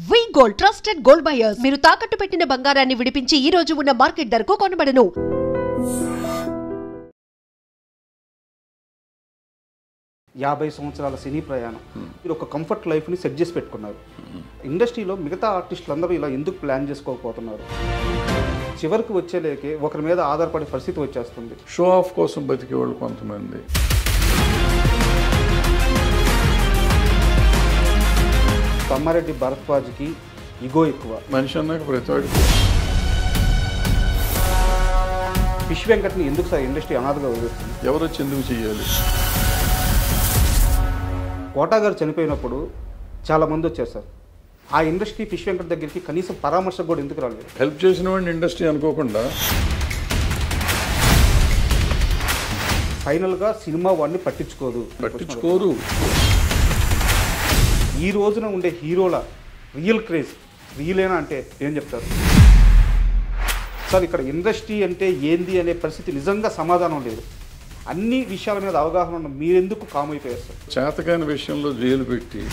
వి gold trusted gold buyers మీరు తాకట్టు పెట్టిన బంగారాన్ని విడిపించి ఈ రోజు ఉన్న మార్కెట్ ధరకు కొనబడను. 50 సంవత్సరాల సినీ ప్రయాణం మీరు ఒక కంఫర్ట్ లైఫ్ని సెట్ చేసి పెట్టుకున్నారు. ఇండస్ట్రీలో మిగతా ఆర్టిస్టులు అందరూ ఇలా ఎందుకు ప్లాన్ చేసుకోకపోతున్నారు? చివరికి వచ్చేలేకే ఒకరి మీద ఆధారపడే పరిస్థితి వచ్చేస్తుంది. షో ఆఫ్ కోసం బతికే వాళ్ళు కొంతమంది. కమ్మారెడ్డి భరద్వాజ్కి ఇగో ఎక్కువ. మనిషి అన్నాక ప్రతివాడికి ఫిష్ వెంకట్ని ఎందుకు సార్ ఇండస్ట్రీ అనాథగా వదిలేస్తుంది? ఎవరు వచ్చి ఎందుకు చేయాలి? కోటా గారు చనిపోయినప్పుడు చాలామంది వచ్చారు సార్. ఆ ఇండస్ట్రీ ఫిష్ వెంకట్ దగ్గరికి కనీసం పరామర్శకు కూడా ఎందుకు రాలేదు? హెల్ప్ చేసిన వాడిని ఇండస్ట్రీ అనుకోకుండా ఫైనల్గా సినిమా వాడిని పట్టించుకోరు. ఈ రోజున ఉండే హీరోల రియల్ క్రేజ్ రియలేనా అంటే ఏం చెప్తారు సార్? ఇక్కడ ఇండస్ట్రీ అంటే ఏంది అనే పరిస్థితి నిజంగా సమాధానం లేదు. అన్ని విషయాల మీద అవగాహన ఉన్న మీరెందుకు కామ్ అయిపోయారు సార్? చేతకాని విషయంలో జైలు పెట్టి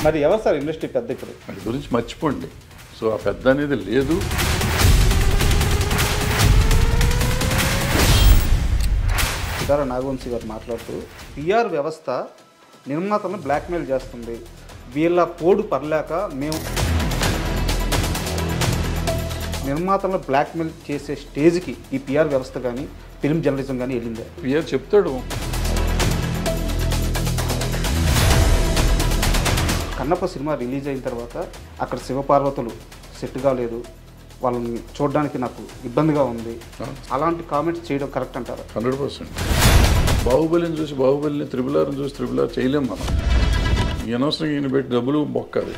మరి ఎవరు సార్ ఇండస్ట్రీ పెద్ద? ఇప్పుడు వాటి గురించి మర్చిపోండి. సో ఆ పెద్ద అనేది లేదు. సితారా నాగవంశీ గారు మాట్లాడుతూ పిఆర్ వ్యవస్థ నిర్మాతలను బ్లాక్మెయిల్ చేస్తుంది, వీళ్ళ పోడు పర్లేక మేము నిర్మాతలను బ్లాక్మెయిల్ చేసే స్టేజ్కి ఈ పిఆర్ వ్యవస్థ కానీ ఫిల్మ్ జర్నలిజం కానీ వెళ్ళిందే. పిఆర్ చెప్తాడు. కన్నప్ప సినిమా రిలీజ్ అయిన తర్వాత అక్కడ శివపార్వతులు సెట్ కాలేదు, వాళ్ళని చూడడానికి నాకు ఇబ్బందిగా ఉంది, అలాంటి కామెంట్స్ చేయడం కరెక్ట్ అంటారా? 100%. బాహుబలిని చూసి బాహుబలిని, త్రిబులార్ని చూసి త్రిబులార్ చేయలేం మనం. ఈ అనవసరంగా ఈయన పెట్టి డబ్బులు బొక్కది.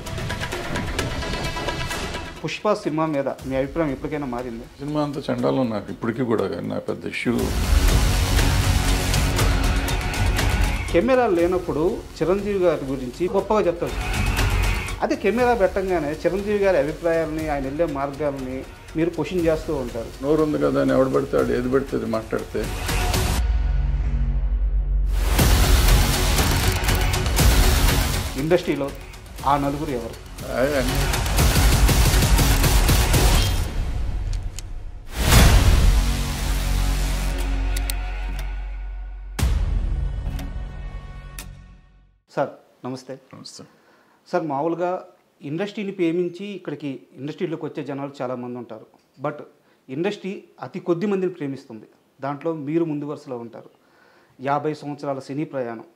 పుష్ప సినిమా మీద మీ అభిప్రాయం ఎప్పటికైనా మారింది? సినిమా అంతా చండాలం నాకు ఇప్పటికీ కూడా, కానీ నా పెద్ద ఇష్యూ. కెమెరా లేనప్పుడు చిరంజీవి గారి గురించి గొప్పగా చెప్తారు. అదే కెమెరా పెట్టంగానే చిరంజీవి గారి అభిప్రాయాలని, ఆయన వెళ్ళే మార్గాలని మీరు క్వశ్చన్ చేస్తూ ఉంటారు. నోరు ఉంది కదా అని ఎవడు పెడతాడు, ఏది పెడితే మాట్లాడితే. ఇండస్ట్రీలో ఆ నలుగురు ఎవరు? సార్ నమస్తే. నమస్తే సార్, మామూలుగా ఇండస్ట్రీని ప్రేమించి ఇక్కడికి ఇండస్ట్రీలోకి వచ్చే జనాలు చాలామంది ఉంటారు. బట్ ఇండస్ట్రీ అతి కొద్ది మందిని ప్రేమిస్తుంది, దాంట్లో మీరు ముందు వరుసలో ఉంటారు. 50 సంవత్సరాల సినీ ప్రయాణం,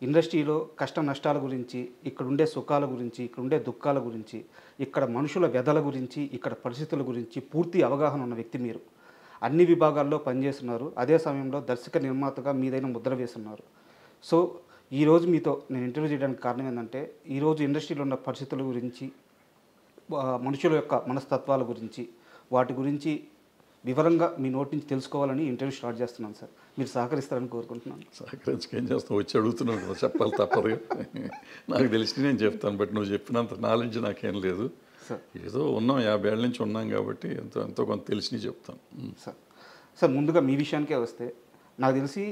ఇండస్ట్రీలో కష్ట నష్టాల గురించి, ఇక్కడ ఉండే సుఖాల గురించి, ఇక్కడ ఉండే దుఃఖాల గురించి, ఇక్కడ మనుషుల వ్యధల గురించి, ఇక్కడ పరిస్థితుల గురించి పూర్తి అవగాహన ఉన్న వ్యక్తి మీరు. అన్ని విభాగాల్లో పనిచేస్తున్నారు, అదే సమయంలో దర్శక నిర్మాతగా మీదైన ముద్ర వేస్తున్నారు. సో ఈరోజు మీతో నేను ఇంటర్వ్యూ చేయడానికి కారణం ఏంటంటే, ఈరోజు ఇండస్ట్రీలో ఉన్న పరిస్థితుల గురించి, మనుషుల యొక్క మనస్తత్వాల గురించి, వాటి గురించి వివరంగా మీ నోటి నుంచి తెలుసుకోవాలని ఇంటర్వ్యూ స్టార్ట్ చేస్తున్నాను సార్. మీరు సహకరిస్తారని కోరుకుంటున్నాను. సహకరించుకు ఏం చేస్తాను, వచ్చి అడుగుతున్నావు కదా, చెప్పాలి తప్పదు. నాకు తెలిసి నేను చెప్తాను, బట్ నువ్వు చెప్పినంత నాలెడ్జ్ నాకేం లేదు సార్. ఏదో ఉన్నాం, 50 ఏళ్ళ నుంచి ఉన్నాం కాబట్టి ఎంతో కొంత తెలిసి చెప్తాను సార్. ముందుగా మీ విషయానికే వస్తే, నాకు తెలిసి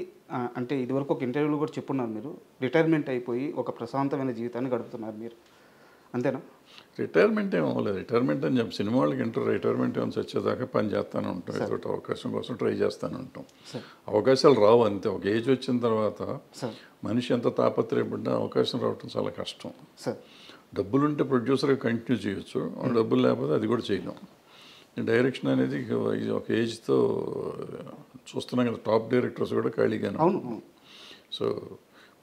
అంటే ఇదివరకు ఒక ఇంటర్వ్యూలో కూడా చెప్పున్నారు, మీరు రిటైర్మెంట్ అయిపోయి ఒక ప్రశాంతమైన జీవితాన్ని గడుపుతున్నారు మీరు, అంతేనా? రిటైర్మెంట్ ఏం అవ్వలేదు. రిటైర్మెంట్ అని చెప్పి సినిమా వాళ్ళకి రిటైర్మెంట్ ఏమైనా వచ్చేదాకా పని చేస్తూనే ఉంటాం, ఏదో అవకాశం కోసం ట్రై చేస్తూనే ఉంటాం. అవకాశాలు రావు అంతే. ఒక ఏజ్ వచ్చిన తర్వాత మనిషి ఎంత తాపత్రయపడ్డా అవకాశం రావటం చాలా కష్టం. డబ్బులుంటే ప్రొడ్యూసర్గా కంటిన్యూ చేయొచ్చు, డబ్బులు లేకపోతే అది కూడా చేయలేం. డైరెక్షన్ అనేది ఒక ఏజ్తో చూస్తున్నాం కదా, టాప్ డైరెక్టర్స్ కూడా ఖాళీగానే. సో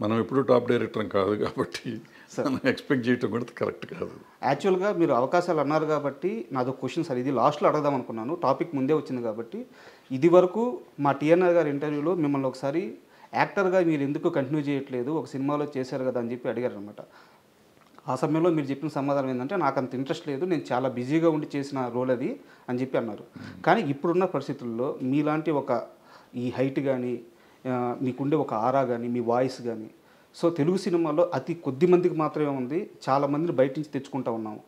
మనం ఎప్పుడు టాప్ డైరెక్టర్ కాదు కాబట్టి మనం ఎక్స్పెక్ట్ చేయటం కూడా కరెక్ట్ కాదు. యాక్చువల్గా మీరు అవకాశాలు అన్నారు కాబట్టి నాదో క్వశ్చన్ సార్, ఇది లాస్ట్లో అడగదాం అనుకున్నాను, టాపిక్ ముందే వచ్చింది కాబట్టి. ఇది వరకు మా టీఎన్ఆర్ గారి ఇంటర్వ్యూలో మిమ్మల్ని ఒకసారి యాక్టర్గా మీరు ఎందుకు కంటిన్యూ చేయట్లేదు, ఒక సినిమాలో చేశారు కదా అని చెప్పి అడిగారు అనమాట. ఆ సమయంలో మీరు చెప్పిన సమాధానం ఏంటంటే, నాకు అంత ఇంట్రెస్ట్ లేదు, నేను చాలా బిజీగా ఉండి చేసిన రోల్ అది అని చెప్పి అన్నారు. కానీ ఇప్పుడున్న పరిస్థితుల్లో మీలాంటి ఒక ఈ హైట్ కానీ, మీకుండే ఒక ఆరా కానీ, మీ వాయిస్ కానీ, సో తెలుగు సినిమాలో అతి కొద్ది మందికి మాత్రమే ఉంది, చాలామందిని బయట నుంచి తెచ్చుకుంటూ ఉన్నాము.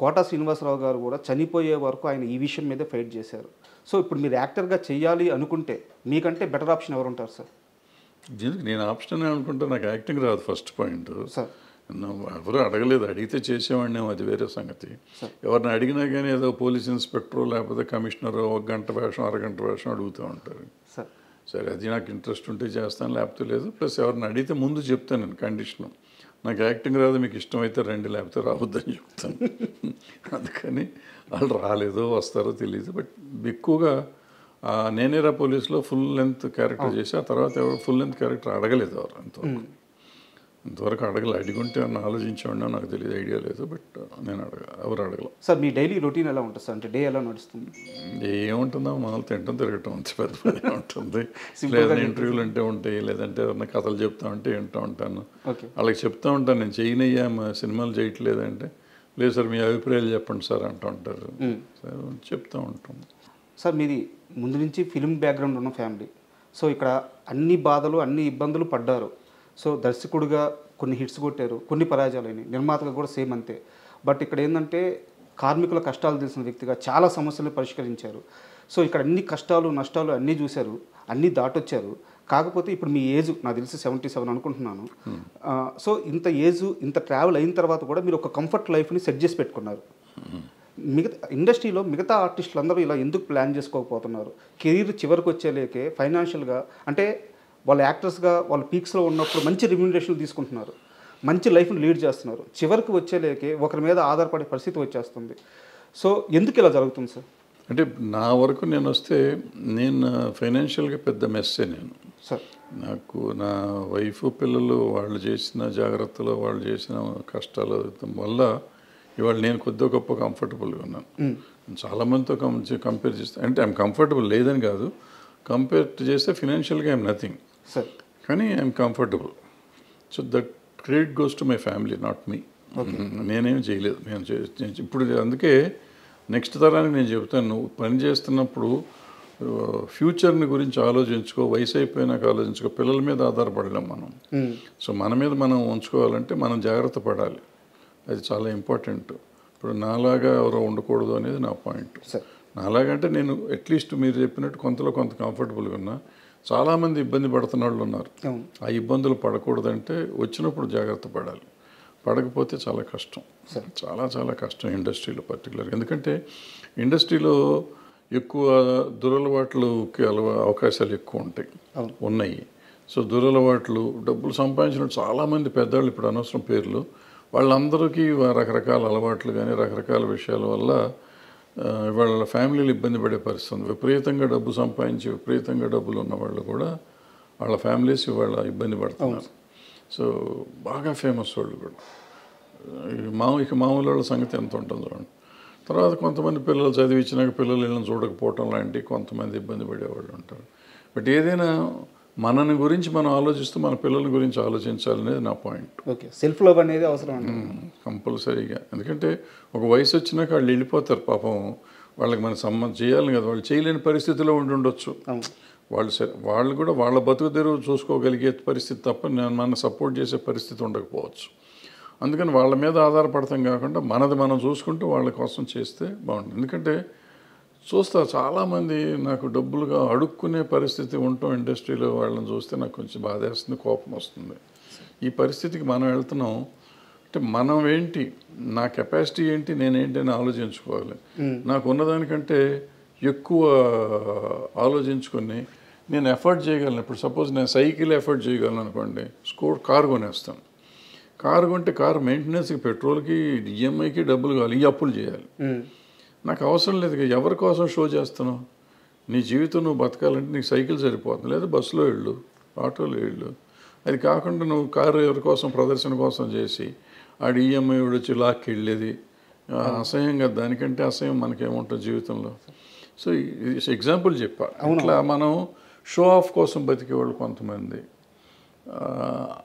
కోటా శ్రీనివాసరావు గారు కూడా చనిపోయే వరకు ఆయన ఈ విషయం మీదే ఫైట్ చేశారు. సో ఇప్పుడు మీరు యాక్టర్గా చేయాలి అనుకుంటే మీకంటే బెటర్ ఆప్షన్ ఎవరు ఉంటారు సార్? దీనికి నేను ఆప్షన్ అనుకుంటే నాకు యాక్టింగ్ రాదు ఫస్ట్ పాయింట్. సార్ ఎవరు అడగలేదు, అడిగితే చేసేవాడిని, అది వేరే సంగతి. ఎవరిని అడిగినా కానీ ఏదో పోలీస్ ఇన్స్పెక్టరు లేకపోతే కమిషనరు 1 గంట వేషం 1/2 గంట వేషం అడుగుతూ ఉంటారు. సరే అది నాకు ఇంట్రెస్ట్ ఉంటే చేస్తాను, లేకపోతే లేదు. ప్లస్ ఎవరిని అడిగితే ముందు చెప్తాను నేను కండిషను, నాకు యాక్టింగ్ రాదు, మీకు ఇష్టమైతే రండి, లేకపోతే రావద్దని చెప్తాను. అందుకని వాళ్ళు రాలేదో వస్తారో తెలియదు. బట్ ఎక్కువగా నేనేరా పోలీసులో ఫుల్ లెంత్ క్యారెక్టర్ చేసి ఆ తర్వాత ఎవరు ఫుల్ లెంత్ క్యారెక్టర్ అడగలేదు ఎవరు ఇంతవరకు అడగలేదు. అడిగుంటే అన్న ఆలోచించేవాడినా నాకు తెలియదు, ఐడియా లేదు. బట్ నేను ఎవరు అడగల. సార్ మీ డైలీ రొటీన్ ఎలా ఉంటుంది సార్? అంటే డే ఎలా నడుస్తుంది? ఏముంటుందో మనల్ని తింటాం తిరగటం అంత పెద్ద పని ఉంటుంది. లేదంటే ఇంటర్వ్యూలు అంటే ఉంటాయి, లేదంటే ఏమన్నా కథలు చెప్తా ఉంటే వింటూ ఉంటాను. వాళ్ళకి చెప్తా ఉంటాను, నేను చేయనయ్యా సినిమాలు చేయట్లేదంటే, లేదు సార్ మీ అభిప్రాయాలు చెప్పండి సార్ అంటూ ఉంటారు. సార్ చెప్తూ ఉంటాం. సార్ మీది ముందు నుంచి ఫిలిం బ్యాక్గ్రౌండ్ ఉన్న ఫ్యామిలీ. సో ఇక్కడ అన్ని బాధలు అన్ని ఇబ్బందులు పడ్డారు. సో దర్శకుడిగా కొన్ని హిట్స్ కొట్టారు, కొన్ని పరాజయాలైనాయి. నిర్మాతగా కూడా సేమ్ అంతే. బట్ ఇక్కడ ఏంటంటే కార్మికుల కష్టాలు తెలిసిన వ్యక్తిగా చాలా సమస్యలు పరిష్కరించారు. సో ఇక్కడ అన్ని కష్టాలు నష్టాలు అన్నీ చూశారు, అన్నీ దాటొచ్చారు. కాకపోతే ఇప్పుడు మీ ఏజ్ నాకు తెలిసి 77 అనుకుంటున్నాను. సో ఇంత ఏజ్ ఇంత ట్రావెల్ అయిన తర్వాత కూడా మీరు ఒక కంఫర్ట్ లైఫ్ని సెట్ చేసి పెట్టుకున్నారు. మిగతా ఇండస్ట్రీలో మిగతా ఆర్టిస్టులు అందరూ ఇలా ఎందుకు ప్లాన్ చేసుకోకపోతున్నారు? కెరీర్ చివరికి వచ్చేలేకే ఫైనాన్షియల్గా అంటే వాళ్ళు యాక్టర్స్గా వాళ్ళు పీక్స్లో ఉన్నప్పుడు మంచి రెమ్యూనరేషన్ తీసుకుంటున్నారు, మంచి లైఫ్ని లీడ్ చేస్తున్నారు. చివరికి వచ్చేలేకే ఒకరి మీద ఆధారపడే పరిస్థితి వచ్చేస్తుంది. సో ఎందుకు ఇలా జరుగుతుంది సార్? అంటే నా వరకు నేను వస్తే నేను ఫైనాన్షియల్గా పెద్ద మెస్సే నేను. సార్ నాకు నా వైఫ్ పిల్లలు వాళ్ళు చేసిన జాగ్రత్తలు వాళ్ళు చేసిన కష్టాలు వల్ల ఇవాళ నేను కొద్దిగా గొప్ప కంఫర్టబుల్గా ఉన్నాను. చాలామందితో కంపేర్ చేస్తే అంటే ఐఎమ్ కంఫర్టబుల్ లేదని కాదు, కంపేర్ చేస్తే ఫినాన్షియల్గా ఐఎమ్ నథింగ్ సార్, కానీ I'm comfortable. So that credit goes to my family, not me. నేనేం చేయలేదు. నేను ఇప్పుడు అందుకే నెక్స్ట్ తరానికి నేను చెబుతాను, నువ్వు పని చేస్తున్నప్పుడు ఫ్యూచర్ని గురించి ఆలోచించుకో, వయసు అయిపోయినాక ఆలోచించుకో. పిల్లల మీద ఆధారపడలేం మనం. సో మన మీద మనం ఉంచుకోవాలంటే మనం జాగ్రత్త పడాలి, అది చాలా ఇంపార్టెంట్. ఇప్పుడు నాలాగా ఎవరో ఉండకూడదు అనేది నా పాయింట్. నాలాగంటే నేను అట్లీస్ట్ మీరు చెప్పినట్టు కొంతలో కొంత కంఫర్టబుల్గా ఉన్నా. చాలామంది ఇబ్బంది పడుతున్న వాళ్ళు ఉన్నారు. ఆ ఇబ్బందులు పడకూడదంటే వచ్చినప్పుడు జాగ్రత్త పడాలి, పడకపోతే చాలా కష్టం, చాలా చాలా కష్టం ఇండస్ట్రీలో పర్టికులర్. ఎందుకంటే ఇండస్ట్రీలో ఎక్కువ దురలవాట్లుకి అవకాశాలు ఎక్కువ ఉన్నాయి. సో దురలవాట్లు డబ్బులు సంపాదించిన చాలామంది పెద్దవాళ్ళు, ఇప్పుడు అనవసరం పేర్లు, వాళ్ళందరికీ రకరకాల అలవాట్లు కానీ రకరకాల విషయాల వల్ల వాళ్ళ ఫ్యామిలీలు ఇబ్బంది పడే పరిస్థితి. విపరీతంగా డబ్బు సంపాదించి విపరీతంగా డబ్బులు ఉన్న వాళ్ళు కూడా వాళ్ళ ఫ్యామిలీస్ ఇవాళ ఇబ్బంది పడుతున్నారు. సో బాగా ఫేమస్ వాళ్ళు కూడా మామూలు వాళ్ళ సంగతి ఎంత ఉంటుందో చూడండి. తర్వాత కొంతమంది పిల్లలు చదివించినాక పిల్లలు వీళ్ళని చూడకపోవటం లాంటి కొంతమంది ఇబ్బంది పడేవాళ్ళు ఉంటారు. బట్ ఏదైనా మనని గురించి మనం ఆలోచిస్తూ మన పిల్లల గురించి ఆలోచించాలనేది నా పాయింట్. ఓకే, సెల్ఫ్ లవ్ అనేది అవసరం కంపల్సరీగా. ఎందుకంటే ఒక వయసు వచ్చినాక వాళ్ళు వెళ్ళిపోతారు పాపం, వాళ్ళకి మన సంబంధం చేయాలి కదా, వాళ్ళు చేయలేని పరిస్థితిలో ఉండొచ్చు. వాళ్ళు కూడా వాళ్ళ బతుకు తెరువు చూసుకోగలిగే పరిస్థితి తప్ప మన సపోర్ట్ చేసే పరిస్థితి ఉండకపోవచ్చు. అందుకని వాళ్ళ మీద ఆధారపడతాం కాకుండా మనది మనం చూసుకుంటూ వాళ్ళ కోసం చేస్తే బాగుంటుంది. ఎందుకంటే చూస్తా చాలామంది నాకు డబ్బులుగా అడుక్కునే పరిస్థితి ఉండటం ఇండస్ట్రీలో వాళ్ళని చూస్తే నాకు కొంచెం బాధేస్తుంది, కోపం వస్తుంది. ఈ పరిస్థితికి మనం వెళ్తున్నాం అంటే మనం ఏంటి, నా కెపాసిటీ ఏంటి, నేనేంటి అని ఆలోచించుకోవాలి. నాకు ఉన్నదానికంటే ఎక్కువ ఆలోచించుకొని నేను ఎఫర్ట్ చేయగలను. ఇప్పుడు సపోజ్ నేను సైకిల్ ఎఫర్ట్ చేయగలను అనుకోండి, కారు కొనేస్తాను. కారు కొంటే కారు మెయింటెనెన్స్కి, పెట్రోల్కి, ఈఎంఐకి డబ్బులు కావాలి, ఈ అప్పులు చేయాలి. నాకు అవసరం లేదు. ఎవరి కోసం షో చేస్తున్నావు? నీ జీవితం నువ్వు బతకాలంటే నీకు సైకిల్ సరిపోతుంది, లేదా బస్సులో వెళ్ళు, ఆటోలో వెళ్ళు. అది కాకుండా నువ్వు కారు ఎవరి కోసం ప్రదర్శన కోసం చేసి ఆడు ఈఎంఐ వచ్చి లాక్కి వెళ్ళేది అసహ్యంగా, దానికంటే అసహ్యం మనకేముంటుంది జీవితంలో. సో ఎగ్జాంపుల్ చెప్పా. అట్లా మనం షో ఆఫ్ కోసం బతికేవాళ్ళు కొంతమంది,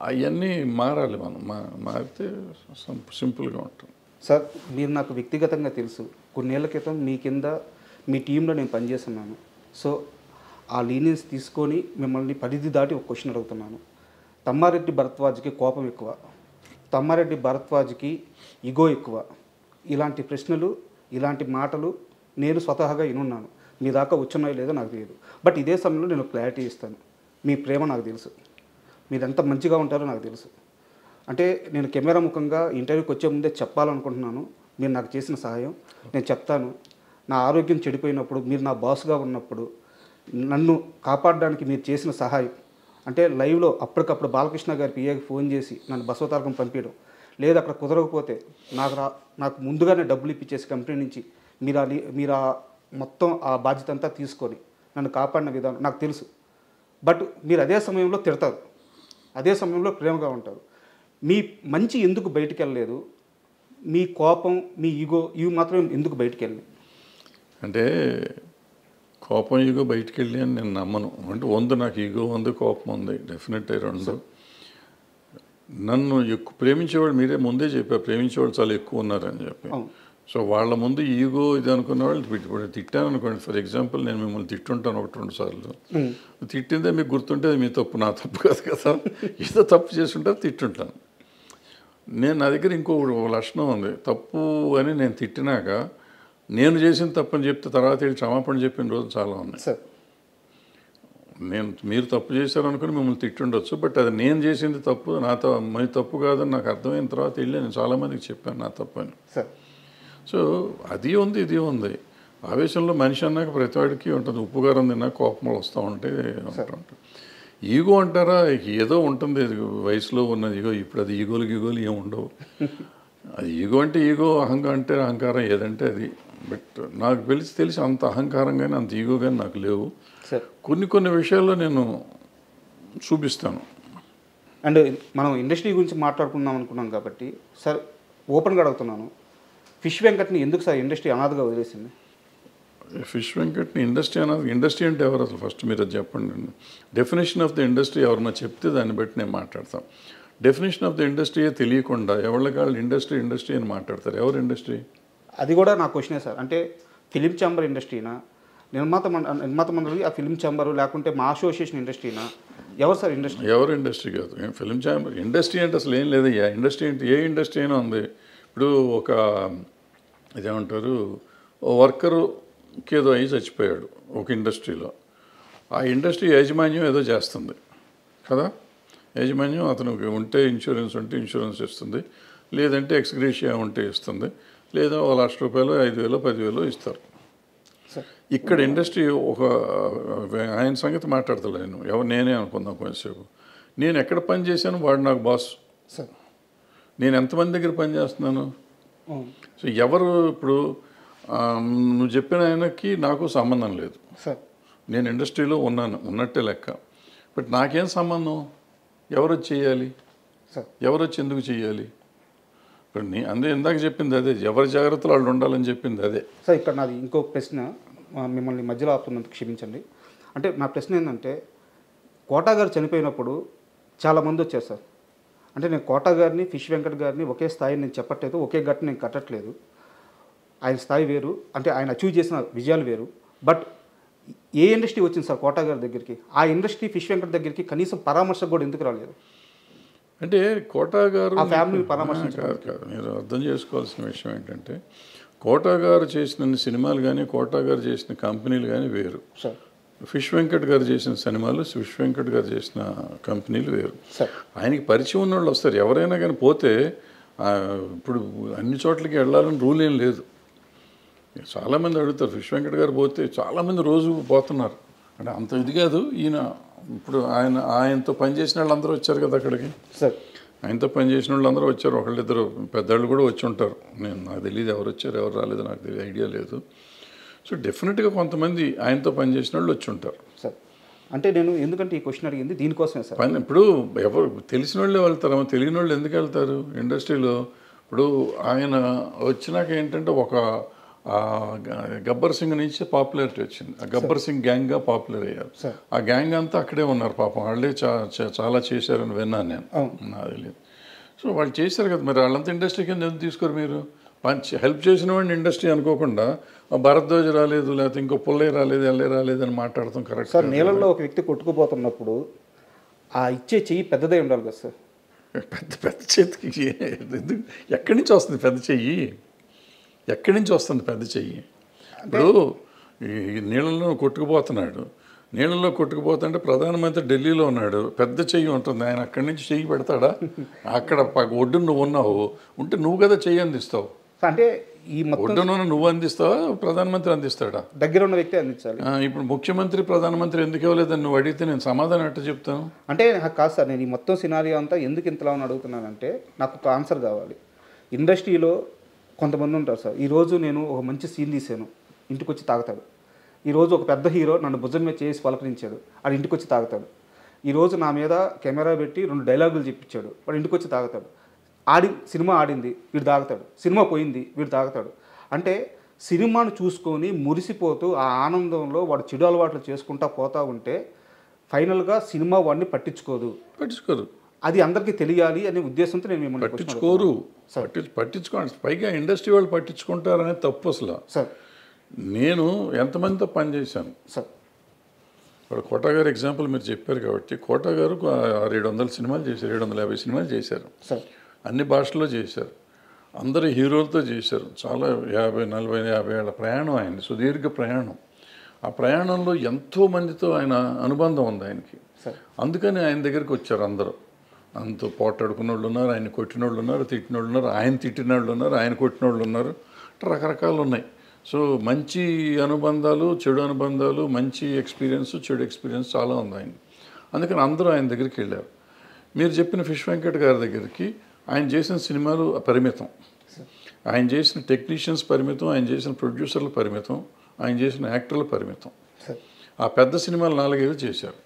అవన్నీ మారాలి. మనం మారితే సింపుల్గా ఉంటుంది. సార్ మీరు నాకు వ్యక్తిగతంగా తెలుసు. కొన్నేళ్ల క్రితం మీ కింద మీ టీంలో నేను పనిచేస్తున్నాను. సో ఆ లీనియన్స్ తీసుకొని మిమ్మల్ని పరిధి దాటి ఒక క్వశ్చన్ అడుగుతున్నాను. తమ్మారెడ్డి భరద్వాజ్కి కోపం ఎక్కువ, తమ్మారెడ్డి భరద్వాజ్కి ఇగో ఎక్కువ. ఇలాంటి ప్రశ్నలు, ఇలాంటి మాటలు నేను స్వతహాగా వినున్నాను. మీ దాకా వచ్చున్నాయో లేదో నాకు తెలియదు. బట్ ఇదే సమయంలో నేను క్లారిటీ ఇస్తాను. మీ ప్రేమ నాకు తెలుసు, మీరు ఎంత మంచిగా ఉంటారో నాకు తెలుసు. అంటే నేను కెమెరా ముఖంగా ఇంటర్వ్యూకి వచ్చే ముందే చెప్పాలనుకుంటున్నాను, మీరు నాకు చేసిన సహాయం నేను చెప్తాను. నా ఆరోగ్యం చెడిపోయినప్పుడు, మీరు నా బాస్గా ఉన్నప్పుడు నన్ను కాపాడడానికి మీరు చేసిన సహాయం, అంటే లైవ్లో అప్పటికప్పుడు బాలకృష్ణ గారి పిఏకి ఫోన్ చేసి నన్ను బసవతారకం పంపించడం, లేదా అక్కడ కుదరకపోతే నాకు ముందుగానే డబ్బులు ఇప్పించేసి కంపెనీ నుంచి మీరు మొత్తం ఆ బాధ్యత అంతా తీసుకొని నన్ను కాపాడిన విధానం నాకు తెలుసు. బట్ మీరు అదే సమయంలో తిడతారు, అదే సమయంలో ప్రేమగా ఉంటారు. మీ మంచి ఎందుకు బయటికి వెళ్ళలేదు? మీ కోపం, మీ ఈగో ఇవి మాత్రం ఎందుకు బయటికి వెళ్ళి? అంటే కోపం ఈగో బయటికి వెళ్ళి అని నేను నమ్మను. అంటే ఉంది, నాకు ఈగో ఉంది, కోపం ఉంది, డెఫినెట్ రెండు. నన్ను ఎక్కువ ప్రేమించేవాళ్ళు, మీరే ముందే చెప్పారు ప్రేమించేవాళ్ళు చాలా ఎక్కువ ఉన్నారని చెప్పి. సో వాళ్ళ ముందు ఈగో ఇది అనుకున్న వాళ్ళు ఇప్పుడు తిట్టాను అనుకోండి, ఫర్ ఎగ్జాంపుల్ నేను మిమ్మల్ని తిట్టుంటాను 1-2 సార్లు, తిట్టిందే మీకు గుర్తుంటే అది మీ తప్పు, నా తప్పు కాదు కదా. ఏదో తప్పు చేస్తుంటారు, తిట్టుంటాను. నా దగ్గర ఇంకో లక్షణం ఉంది, తప్పు అని నేను తిట్టినాక నేను చేసిన తప్పని చెప్తే తర్వాత వెళ్ళి క్షమాపణ చెప్పిన రోజు చాలా ఉన్నాయి. మీరు తప్పు చేశారనుకుని మిమ్మల్ని తిట్టుండొచ్చు, బట్ అది నేను చేసింది తప్పు, మీ తప్పు కాదని నాకు అర్థమైన తర్వాత వెళ్ళి నేను చాలామందికి చెప్పాను నా తప్పు అని. సో అది ఉంది, ఇది ఉంది. ఆవేశంలో మనిషి అన్నాక ప్రతివాడికి ఉంటుంది, ఉప్పుగారం తిన్నాక కోపములు వస్తూ ఉంటాయి, ఉంటుంది. ఈగో అంటారా, ఏదో ఉంటుంది వయసులో ఉన్నది ఈగో. ఇప్పుడు అది ఈగోలు ఏమి ఉండవు. అది ఈగో అంటే ఈగో, అహంకారం అంటే అహంకారం, ఏదంటే అది. బట్ నాకు తెలిసి అంత అహంకారం కానీ అంత ఈగో కానీ నాకు లేవు. కొన్ని విషయాల్లో నేను చూపిస్తాను. అండ్ మనం ఇండస్ట్రీ గురించి మాట్లాడుకుందాం అనుకున్నాం కాబట్టి సార్ ఓపెన్గా అడుగుతున్నాను, ఫిష్ వెంకట్ని ఎందుకు సార్ ఇండస్ట్రీ అనాథగా వదిలేసింది? ఫిష్ వెంకట్ని ఇండస్ట్రీ అంటే ఎవరు అసలు ఫస్ట్ మీరు అది చెప్పండి. డెఫినేషన్ ఆఫ్ ద ఇండస్ట్రీ ఎవరన్నా చెప్తే దాన్ని బట్టి నేను మాట్లాడతాను. డెఫినేషన్ ఆఫ్ ద ఇండస్ట్రీయే తెలియకుండా ఎవరికాళ్ళు ఇండస్ట్రీ అని మాట్లాడతారు. ఎవరు ఇండస్ట్రీ? అది కూడా నా క్వశ్చనే సార్. అంటే ఫిలిం ఛాంబర్ ఇండస్ట్రీనా, నిర్మాత మండలి ఆ ఫిలిం ఛాంబరు, లేకుంటే మా అసోసియేషన్ ఇండస్ట్రీనా? ఎవరు సార్ ఇండస్ట్రీ? ఎవరు ఇండస్ట్రీ కాదు, ఫిలిం ఛాంబర్. ఇండస్ట్రీ అంటే అసలు ఏం లేదయ్యా. ఇండస్ట్రీ అంటే ఏ ఇండస్ట్రీ అయినా ఉంది. ఇప్పుడు ఒక ఇదేమంటారు, ఓ వర్కరుకి ఏదో అయ్యి చచ్చిపోయాడు ఒక ఇండస్ట్రీలో, ఆ ఇండస్ట్రీ యాజమాన్యం ఏదో చేస్తుంది కదా. యాజమాన్యం అతనికి ఉంటే ఇన్సూరెన్స్ ఉంటే ఇన్సూరెన్స్ ఇస్తుంది, లేదంటే ఎక్స్గ్రేషియా ఉంటే ఇస్తుంది, లేదా ₹1,00,000 5,000 10,000 ఇస్తారు. ఇక్కడ ఇండస్ట్రీ ఒక ఆయన సంగతి మాట్లాడతలేను, నేనే అనుకుందాం కొంచెంసేపు. నేను ఎక్కడ పని చేశాను, వాడు నాకు బాస్. నేను ఎంతమంది దగ్గర పని చేస్తున్నాను. సో ఎవరు ఇప్పుడు నువ్వు చెప్పిన ఆయనకి నాకు సంబంధం లేదు. నేను ఇండస్ట్రీలో ఉన్నట్టే లెక్క. బట్ నాకేం సంబంధం? ఎవరు వచ్చి చేయాలి, ఎవరు వచ్చి ఎందుకు చేయాలి? ఇప్పుడు అందుకే ఇందాక చెప్పింది అదే, ఎవరి జాగ్రత్తలు వాళ్ళు ఉండాలని చెప్పింది అదే. సార్ ఇక్కడ నాది ఇంకో ప్రశ్న, మిమ్మల్ని మధ్యలో ఆపుతున్నందుకు క్షమించండి. అంటే నా ప్రశ్న ఏంటంటే, కోటా గారు చనిపోయినప్పుడు చాలామంది వచ్చారు సార్. అంటే నేను కోటా గారిని, ఫిష్ వెంకట్ గారిని ఒకే స్థాయిని నేను చెప్పట్లేదు, ఒకే గట్టు నేను కట్టట్లేదు. ఆయన స్థాయి వేరు, అంటే ఆయన అచీవ్ చేసిన విజయాలు వేరు. బట్ ఏ ఇండస్ట్రీ వచ్చింది సార్ కోటా గారి దగ్గరికి? ఆ ఇండస్ట్రీ ఫిష్ వెంకట్ దగ్గరికి కనీసం పరామర్శకు కూడా ఎందుకు రాలేదు? అంటే కోటా గారు ఆ ఫ్యామిలీ పరామర్శించారు కాదు. మీరు అర్థం చేసుకోవాల్సిన విషయం ఏంటంటే, కోటా గారు చేసిన సినిమాలు కానీ, కోటా గారు చేసిన కంపెనీలు కానీ వేరు. ఫిష్ వెంకట్ గారు చేసిన సినిమాలు, ఫిష్ వెంకట్ గారు చేసిన కంపెనీలు వేరు. ఆయనకి పరిచయం ఉన్న వాళ్ళు వస్తారు. ఎవరైనా కానీ పోతే ఇప్పుడు అన్ని చోట్లకి వెళ్ళాలని రూల్ ఏం లేదు. చాలామంది అడుగుతారు, ఫిష్ వెంకట్ గారు పోతే చాలామంది రోజు పోతున్నారు. అంటే అంత ఇది కాదు. ఈయన ఇప్పుడు ఆయనతో పనిచేసిన వాళ్ళందరూ వచ్చారు కదా అక్కడికి. ఆయనతో పనిచేసిన వాళ్ళందరూ వచ్చారు, ఒకళ్ళిద్దరు పెద్దవాళ్ళు కూడా వచ్చి ఉంటారు. నాకు తెలియదు ఎవరు వచ్చారు ఎవరు రాలేదు, నాకు తెలియదు, ఐడియా లేదు. సో డెఫినెట్గా కొంతమంది ఆయనతో పనిచేసిన వాళ్ళు వచ్చి ఉంటారు. అంటే నేను ఎందుకంటే ఈ క్వశ్చన్ అడిగింది దీనికోసమే సార్. ఇప్పుడు ఎవరు తెలిసిన వాళ్ళే వెళ్తారు, తెలియని వాళ్ళు ఎందుకు వెళ్తారు ఇండస్ట్రీలో? ఇప్పుడు ఆయన వచ్చినాక ఏంటంటే ఒక గబ్బర్ సింగ్ నుంచి పాపులారిటీ వచ్చింది. ఆ గబ్బర్ సింగ్ గ్యాంగ్గా పాపులర్ అయ్యారు. ఆ గ్యాంగ్ అంతా అక్కడే ఉన్నారు పాపం. వాళ్ళే చాలా చేశారని విన్నాను నేను, నాకు తెలియదు. సో వాళ్ళు చేశారు కదా, మరి వాళ్ళంతా ఇండస్ట్రీ కింద ఎందుకు తీసుకోరు మీరు? హెల్ప్ చేసిన వాడిని ఇండస్ట్రీ అనుకోకుండా భరద్వాజ్ రాలేదు, లేకపోతే ఇంకో పుల్లయ్య రాలేదు, ఎల్లే రాలేదు అని మాట్లాడతాం కరెక్ట్ సార్. నీళ్ళల్లో ఒక వ్యక్తి కొట్టుకుపోతున్నప్పుడు ఆ ఇచ్చే చెయ్యి పెద్దదే ఉండాలి కదా సార్. పెద్ద చేతికి ఎక్కడి నుంచి వస్తుంది పెద్ద చెయ్యి? ఎక్కడి నుంచి వస్తుంది పెద్ద చెయ్యి? ఇప్పుడు ఈ నీళ్ళలో కొట్టుకుపోతున్నాడు, నీళ్ళలో కొట్టుకుపోతుంటే ప్రధానమంత్రి ఢిల్లీలో ఉన్నాడు, పెద్ద చెయ్యి ఉంటుంది, ఆయన అక్కడి నుంచి చెయ్యి పెడతాడా? అక్కడ ఒడ్డున నువ్వు ఉన్నావు, ఉంటే నువ్వు కదా చెయ్యి అందిస్తావు. అంటే ఈ మొత్తం ఒడ్డున నువ్వు అందిస్తావా, ప్రధానమంత్రి అందిస్తాడా? దగ్గర ఉన్న వ్యక్తి అందించాలి. ఇప్పుడు ముఖ్యమంత్రి ప్రధానమంత్రి ఎందుకు ఇవ్వలేదని నువ్వు అడిగితే నేను సమాధానం ఎట్లా చెప్తాను? అంటే కాదు సార్, నేను ఈ మొత్తం సినారియో అంతా ఎందుకు ఇంతలా అని అడుగుతున్నానంటే నాకు ఒక ఆన్సర్ కావాలి. ఇండస్ట్రీలో కొంతమంది ఉంటారు సార్, ఈరోజు నేను ఒక మంచి సీన్ తీసాను, ఇంటికి వచ్చి తాగుతాడు. ఈరోజు ఒక పెద్ద హీరో నన్ను భుజం మీద చేసి పలకరించాడు, వాడు ఇంటికి వచ్చి తాగుతాడు. ఈరోజు నా మీద కెమెరా పెట్టి 2 డైలాగులు చెప్పించాడు, వాడు ఇంటికి వచ్చి తాగుతాడు. సినిమా ఆడింది, వీడు తాగుతాడు. సినిమా పోయింది, వీడు తాగుతాడు. అంటే సినిమాను చూసుకొని మురిసిపోతూ ఆ ఆనందంలో వాడు చెడు అలవాట్లు చేసుకుంటా పోతూ ఉంటే ఫైనల్గా సినిమా వాడిని పట్టించుకోరు. అది అందరికీ తెలియాలి అనే ఉద్దేశంతో నేను మిమ్మల్ని పట్టించుకోరు. పట్టించుకోండి, పైగా ఇండస్ట్రీ వాళ్ళు పట్టించుకుంటారనే తప్పు అసలు. సార్ నేను ఎంతమందితో పనిచేశాను సార్. ఇప్పుడు కోటా గారు ఎగ్జాంపుల్ మీరు చెప్పారు కాబట్టి, కోటా గారు 700 సినిమాలు చేశారు, 750 సినిమాలు చేశారు, సార్ అన్ని భాషల్లో చేశారు, అందరు హీరోలతో చేశారు. చాలా 50, 40, 50 ఏళ్ళ ప్రయాణం ఆయన, సుదీర్ఘ ప్రయాణం. ఆ ప్రయాణంలో ఎంతోమందితో ఆయన అనుబంధం ఉంది ఆయనకి. అందుకని ఆయన దగ్గరికి వచ్చారు అందరూ. అంత పోటాడుకున్న వాళ్ళు ఉన్నారు, ఆయన కొట్టిన వాళ్ళు ఉన్నారు, తిట్టిన వాళ్ళు ఉన్నారు, ఆయన తిట్టిన వాళ్ళు ఉన్నారు, ఆయన కొట్టిన వాళ్ళు ఉన్నారు, రకరకాలు ఉన్నాయి. సో మంచి అనుబంధాలు, చెడు అనుబంధాలు, మంచి ఎక్స్పీరియన్స్, చెడు ఎక్స్పీరియన్స్ చాలా ఉంది ఆయన. అందుకని అందరూ ఆయన దగ్గరికి వెళ్ళారు. మీరు చెప్పిన ఫిష్ వెంకట్ గారి దగ్గరికి ఆయన చేసిన సినిమాలు పరిమితం, ఆయన చేసిన టెక్నీషియన్స్ పరిమితం, ఆయన చేసిన ప్రొడ్యూసర్లు పరిమితం, ఆయన చేసిన యాక్టర్లు పరిమితం. ఆ పెద్ద సినిమాలు 4-5 చేశారు.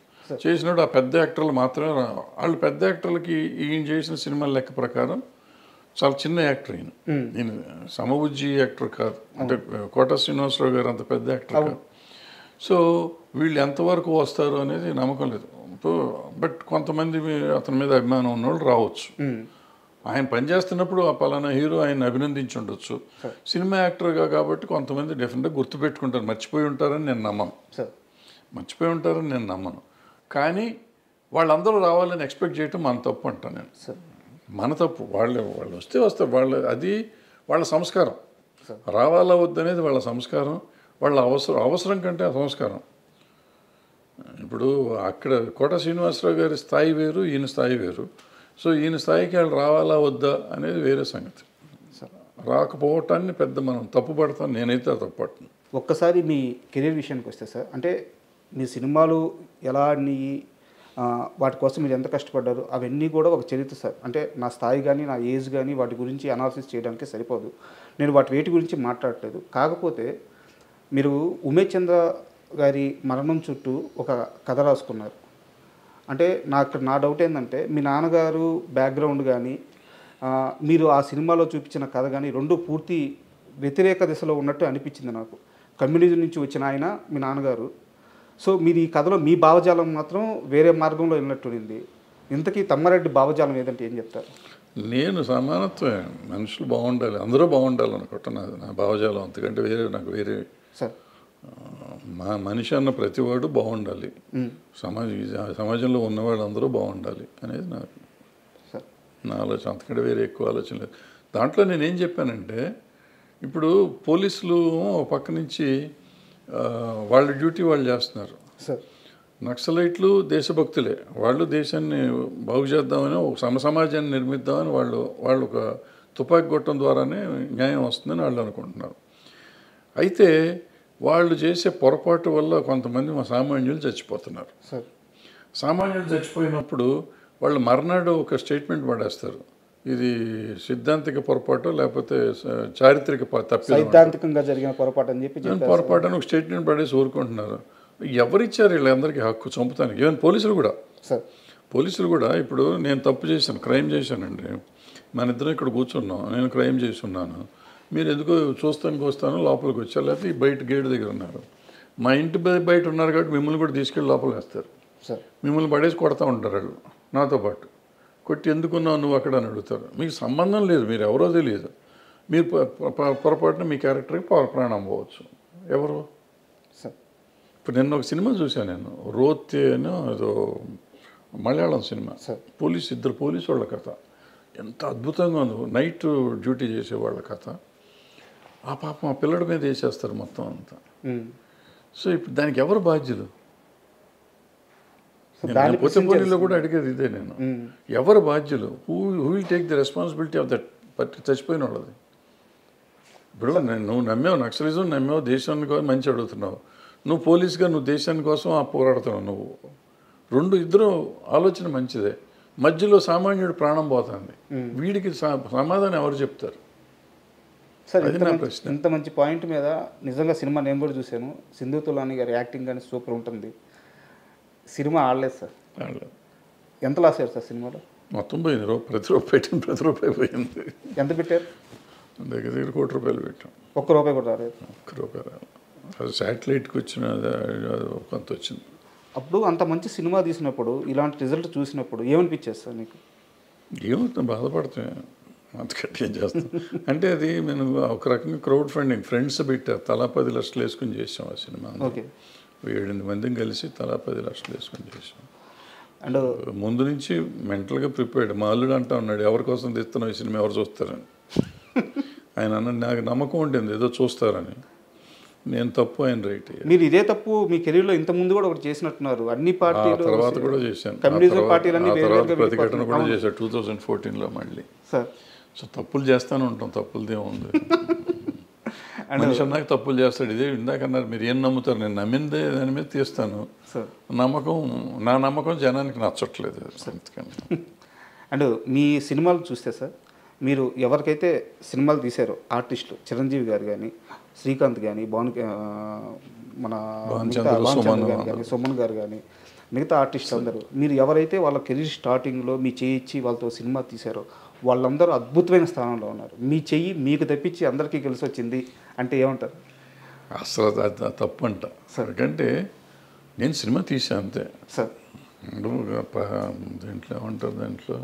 చేసినప్పుడు ఆ పెద్ద యాక్టర్లు మాత్రమే వాళ్ళు పెద్ద యాక్టర్లకి ఈయన చేసిన సినిమాల లెక్క ప్రకారం చాలా చిన్న యాక్టర్ ఈయన. ఈయన సమబుజ్జి యాక్టర్ కాదు, అంటే కోట శ్రీనివాసరావు గారు అంత పెద్ద యాక్టర్ కాదు. సో వీళ్ళు ఎంతవరకు వస్తారు అనేది నమ్మకం లేదు. బట్ కొంతమంది అతని మీద అభిమానం ఉన్నవాళ్ళు రావచ్చు. ఆయన పనిచేస్తున్నప్పుడు ఆ పలానా హీరో ఆయన అభినందించి ఉండొచ్చు. సినిమా యాక్టర్గా కాబట్టి కొంతమంది డెఫినెట్గా గుర్తుపెట్టుకుంటారు. మర్చిపోయి ఉంటారని నేను నమ్మను. కానీ వాళ్ళందరూ రావాలని ఎక్స్పెక్ట్ చేయటం మన తప్పు అంటాను నేను. మన తప్పు. వాళ్ళు వస్తారు, అది వాళ్ళ సంస్కారం. రావాలా వద్దనేది వాళ్ళ సంస్కారం, వాళ్ళ అవసరం కంటే సంస్కారం. ఇప్పుడు అక్కడ కోట శ్రీనివాసరావు గారి స్థాయి వేరు, ఈయన స్థాయి వేరు. సో ఈయన స్థాయికి వాళ్ళు రావాలా వద్దా అనేది వేరే సంగతి. రాకపోవటాన్ని పెద్ద మనం తప్పు పడతాం, నేనైతే తప్పు పడతాను. ఒక్కసారి మీ కెరీర్ విషయానికి వస్తే సార్, అంటే మీ సినిమాలు ఎలా ఆడినాయి, వాటి కోసం మీరు ఎంత కష్టపడ్డారు, అవన్నీ కూడా ఒక చరిత్ర సార్. అంటే నా స్థాయి కానీ నా ఏజ్ కానీ వాటి గురించి అనాలిసిస్ చేయడానికి సరిపోదు. నేను వేటి గురించి మాట్లాడట్లేదు. కాకపోతే మీరు ఉమేష్ చంద్ర గారి మరణం చుట్టూ ఒక కథ రాసుకున్నారు. అంటే నా డౌట్ ఏంటంటే మీ నాన్నగారు బ్యాక్గ్రౌండ్ కానీ మీరు ఆ సినిమాలో చూపించిన కథ కానీ రెండు పూర్తి వ్యతిరేక దిశలో ఉన్నట్టు అనిపించింది నాకు. కమ్యూనిజం నుంచి వచ్చిన ఆయన మీ నాన్నగారు. సో మీరు ఈ కథలో మీ భావజాలం మాత్రం వేరే మార్గంలో వెళ్ళినట్టుంది. ఇంతకీ తమ్మారెడ్డి భావజాలం ఏదంటే ఏం చెప్తారు? నేను సమానత్వమే, మనుషులు బాగుండాలి, అందరూ బాగుండాలి అనుకుంటున్నాను నా భావజాలం. అంతకంటే నాకు వేరే సార్ మనిషి అన్న ప్రతివాడు బాగుండాలి, సమాజంలో ఉన్నవాళ్ళు అందరూ బాగుండాలి అనేది నా ఆలోచన. అంతకంటే వేరే ఎక్కువ ఆలోచన లేదు. దాంట్లో నేనేం చెప్పానంటే, ఇప్పుడు పోలీసులు ఒక పక్క నుంచి వాళ్ళ డ్యూటీ వాళ్ళు చేస్తున్నారు. నక్సలైట్లు దేశభక్తులే, వాళ్ళు దేశాన్ని బాగు చేద్దామని, ఒక సమాజాన్ని నిర్మిద్దామని వాళ్ళు ఒక తుపాకీ గొట్టం ద్వారానే న్యాయం వస్తుందని వాళ్ళు అనుకుంటున్నారు. అయితే వాళ్ళు చేసే పొరపాటు వల్ల కొంతమంది మా సామాన్యులు చచ్చిపోతున్నారు. సామాన్యులు చచ్చిపోయినప్పుడు వాళ్ళు మర్నాడు ఒక స్టేట్మెంట్ పడేస్తారు, ఇది సిద్ధాంతిక పొరపాటు లేకపోతే చారిత్రక సైద్ధాంతికంగా జరిగిన పొరపాటు అని చెప్పి పొరపాటు అని ఒక స్టేట్మెంట్ పడేసి ఊరుకుంటున్నారు. ఎవరిచ్చారు వీళ్ళందరికీ హక్కు చంపుతానికి? ఈవెన్ పోలీసులు కూడా ఇప్పుడు నేను తప్పు చేశాను, క్రైమ్ చేశానండి, మన ఇద్దరం ఇక్కడ కూర్చున్నాం, నేను క్రైమ్ చేసి ఉన్నాను, మీరు ఎందుకో చూస్తాను లోపలికి వచ్చారు, లేకపోతే ఈ బయట గేట్ దగ్గర ఉన్నారు, మా ఇంటి బయట ఉన్నారు కాబట్టి మిమ్మల్ని కూడా తీసుకెళ్ళి లోపల వేస్తారు, మిమ్మల్ని పడేసి కొడతా ఉంటారు వాళ్ళు నాతో పాటు. కొట్టి ఎందుకున్నావు నువ్వు అక్కడ అని అడుగుతారు. మీకు సంబంధం లేదు, మీరు ఎవరో తెలియదు, మీరు పొరపాటున మీ క్యారెక్టర్కి ప్రాణం పోవచ్చు. ఎవరు? ఇప్పుడు నిన్న ఒక సినిమా చూశాను నేను, రోతే అని ఏదో మలయాళం సినిమా, ఇద్దరు పోలీసు వాళ్ళ కథ ఎంత అద్భుతంగా ఉంది. నైట్ డ్యూటీ చేసేవాళ్ళ కథ. ఆ పాపం ఆ పిల్లడి మీద వేసేస్తారు మొత్తం అంతా. సో ఇప్పుడు దానికి ఎవరు బాధ్యులు? దాన్ని పొత్తిపల్లిలో కూడా అడిగేది ఇదే నేను. ఎవరు బాధ్యులు? Who will take the responsibility of that చచ్చిపోయిన వాళ్ళది? ఇప్పుడు నువ్వు నమ్మావు, నక్సలిజం నమ్మావు, దేశానికి కోసం మంచి అడుగుతున్నావు. నువ్వు పోలీస్గా నువ్వు దేశాని కోసం పోరాడుతున్నావు. నువ్వు ఇద్దరు ఆలోచన మంచిదే, మధ్యలో సామాన్యుడు ప్రాణం పోతుంది. వీడికి సమాధానం ఎవరు చెప్తారు? సార్ ఇంత మంచి పాయింట్ మీద నిజంగా సినిమా నేను కూడా చూశాను. సింధు తులాని గారి యాక్టింగ్ కానీ సూపర్ ఉంటుంది. సినిమా ఆడలేదు సార్. ఎంత లాస్ అయ్యారు సార్ సినిమాలో? మొత్తం పోయింది. ప్రతి రూపాయి పోయింది. ఎంత పెట్టారు? దగ్గర ₹1 కోటి పెట్టాం. ₹1 కూడా రాలేదు. ₹1 రాలేదు. అది శాటిలైట్కి వచ్చిన కొంత వచ్చింది. అప్పుడు అంత మంచి సినిమా తీసినప్పుడు ఇలాంటి రిజల్ట్ చూసినప్పుడు ఏమనిపించేది సార్ నీకు? ఏమవుతుంది, బాధపడితే అంతకంటే ఏం చేస్తాం. అంటే అది నేను ఒక రకంగా క్రౌడ్ ఫండింగ్, ఫ్రెండ్స్ పెట్టారు, తలా 10 లక్షలు వేసుకుని చేసాం ఆ సినిమా. ఓకే, 7-8 మందిని కలిసి తలా 10 లక్షలు వేసుకుని చేసాం. అండ్ ముందు నుంచి మెంటల్గా ప్రిపేర్డ్. మా అల్లుడు అంటా ఉన్నాడు, ఎవరి కోసం తెస్తున్నావు ఈ సినిమా, ఎవరు చూస్తారని. ఆయన అన్న నాకు నమ్మకం ఉంటుంది ఏదో చూస్తారని. నేను తప్పు, ఆయన రైట్. మీరు ఇదే తప్పు మీ కెరీర్లో ఇంత ముందు కూడా ఒకటి చేసినట్టున్నారు. అన్ని పార్టీలు తర్వాత కూడా చేశాను. ప్రతిఘటన కూడా చేశాను 2014లో మళ్ళీ. సార్ సో తప్పులు చేస్తూనే ఉంటాం, తప్పులదే ఉంది. మనిషి అన్నాక తప్పులు చేస్తాడు. ఇదే ఇందాకన్నారు, మీరు ఏం నమ్ముతారు? నేను నమ్మిందే దాని మీద తీస్తాను. నా నమ్మకం జనానికి నచ్చట్లేదు. అండ్ మీ సినిమాలు చూస్తే సార్, మీరు ఎవరికైతే సినిమాలు తీశారో ఆర్టిస్టులు, చిరంజీవి గారు కానీ, శ్రీకాంత్ కానీ, మన సుమన్ గారు కానీ, మిగతా ఆర్టిస్టులు అందరూ, మీరు ఎవరైతే వాళ్ళ కెరీర్ స్టార్టింగ్లో మీ చెయ్యి ఇచ్చి వాళ్ళతో సినిమా తీశారో వాళ్ళందరూ అద్భుతమైన స్థానంలో ఉన్నారు. మీ చెయ్యి మీకు తప్పించి అందరికీ కలిసి వచ్చింది అంటే ఏమంటారు? అసలు తప్పు అంట. ఎందుకంటే నేను సినిమా తీసాను అంతే సార్. దీంట్లో ఏమంటారు, దాంట్లో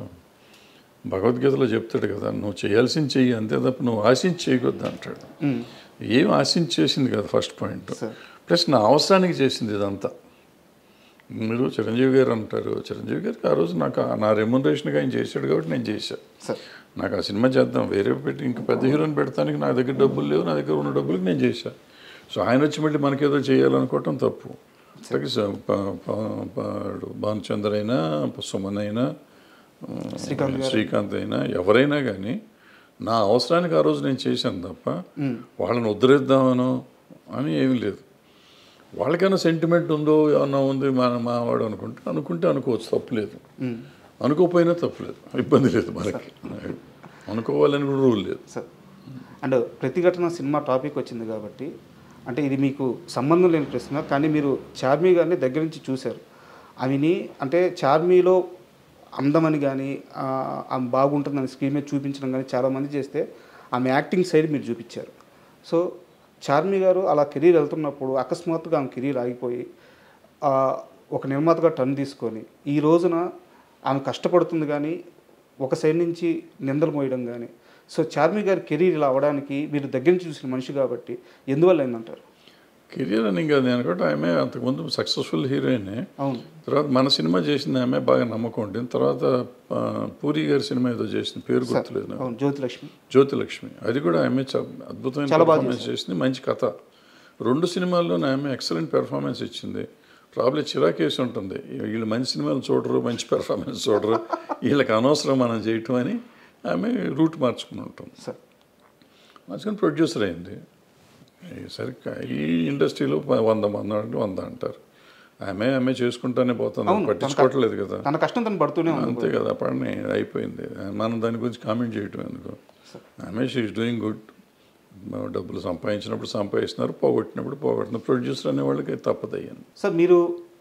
భగవద్గీతలో చెప్తాడు కదా, నువ్వు చేయాల్సింది చెయ్యి అంతే తప్ప నువ్వు ఆశించి చేయకూడదు అంటాడు. ఏం ఆశించి చేసింది కదా ఫస్ట్ పాయింట్. ప్లస్ నా అవసరానికి చేసింది ఇదంతా. మీరు చిరంజీవి గారు అంటారు, చిరంజీవి గారికి ఆ రోజు నాకు నా రెమ్యునరేషన్గా ఆయన చేశాడు కాబట్టి నేను చేశాను. నాకు ఆ సినిమా చేద్దాం, వేరే పెట్టి ఇంకా పెద్ద హీరోని పెడతానికి నా దగ్గర డబ్బులు లేవు, నా దగ్గర ఉన్న డబ్బులకి నేను చేశాను. సో ఆయన వచ్చి మళ్ళీ మనకేదో చేయాలనుకోవటం తప్పు. భానుచంద్ర అయినా, సుమన్ అయినా, శ్రీకాంత్ అయినా, ఎవరైనా కానీ నా అవసరానికి ఆ రోజు నేను చేశాను తప్ప వాళ్ళని ఉద్ధరిద్దామనో అని ఏమీ లేదు. వాళ్ళకైనా సెంటిమెంట్ ఉందో ఏమన్నా ఉంది మా వాడు అనుకుంటే అనుకోవచ్చు, తప్పులేదు. అనుకోకపోయినా తప్పులేదు, ఇబ్బంది లేదు మనకి. అనుకోవాలని కూడా రూల్ లేదు. సార్ అండ్ ప్రతిఘటన సినిమా టాపిక్ వచ్చింది కాబట్టి, అంటే ఇది మీకు సంబంధం లేని ప్రశ్న, కానీ మీరు చార్మి గారిని దగ్గర నుంచి చూశారు. ఆమెని అంటే చార్మీలో అందమని కానీ ఆమె బాగుంటుందని స్క్రీన్ మీద చూపించడం కానీ చాలామంది చేస్తే ఆమె యాక్టింగ్ సైడ్ మీరు చూపించారు. సో చార్మి గారు అలా కెరీర్ వెళ్తున్నప్పుడు అకస్మాత్తుగా ఆమె కెరీర్ ఆగిపోయి ఒక నిర్మాతగా టర్న్ తీసుకొని ఈ రోజున ఆమె కష్టపడుతుంది కానీ ఒక సైడ్ నుంచి నిందలు మోయడం కానీ, సో చార్మి గారి కెరీర్ ఇలా అవ్వడానికి మీరు దగ్గర నుంచి చూసిన మనిషి కాబట్టి ఎందువల్ల అయిందంటారు? కెరీర్ అని ఇంకా నేను అనుకుంటే ఆమె అంతకుముందు సక్సెస్ఫుల్ హీరోయినే. అవును. తర్వాత మన సినిమా చేసింది ఆమె బాగా నమ్మకం ఉంటుంది. తర్వాత పూరి గారి సినిమా ఏదో చేసింది, పేరు గుర్తులేదు నాకు, జ్యోతిలక్ష్మి. అది కూడా ఆమె అద్భుతమైన పెర్ఫార్మెన్స్ చేసింది, మంచి కథ. 2 సినిమాల్లోనే ఆమె ఎక్సలెంట్ పెర్ఫార్మెన్స్ ఇచ్చింది. ప్రాబ్లం చిరాకేసి ఉంటుంది, వీళ్ళు మంచి సినిమాలు చూడరు, మంచి పెర్ఫార్మెన్స్ చూడరు, వీళ్ళకి అనవసరం మనం చేయటం అని ఆమె రూట్ మార్చుకుని ఉంటుంది. మార్చుకుని ప్రొడ్యూసర్ అయింది. సరే ఈ ఇండస్ట్రీలో 100 మంది అంటే 100 అంటారు. ఆమె చేసుకుంటానే పోతుంది, పట్టించుకోవట్లేదు కదా, తన కష్టం తను పడుతూనే అంతే కదా. పడిని అయిపోయింది, మనం దాని గురించి కామెంట్ చేయటం ఎందుకు. ఆమె షీ ఈజ్ డూయింగ్ గుడ్. డబ్బులు సంపాదించినప్పుడు సంపాదిస్తున్నారు, పోగొట్టినప్పుడు పోగొట్టిన ప్రొడ్యూసర్ అనే వాళ్ళకి తప్పదయ్యింది. సార్ మీరు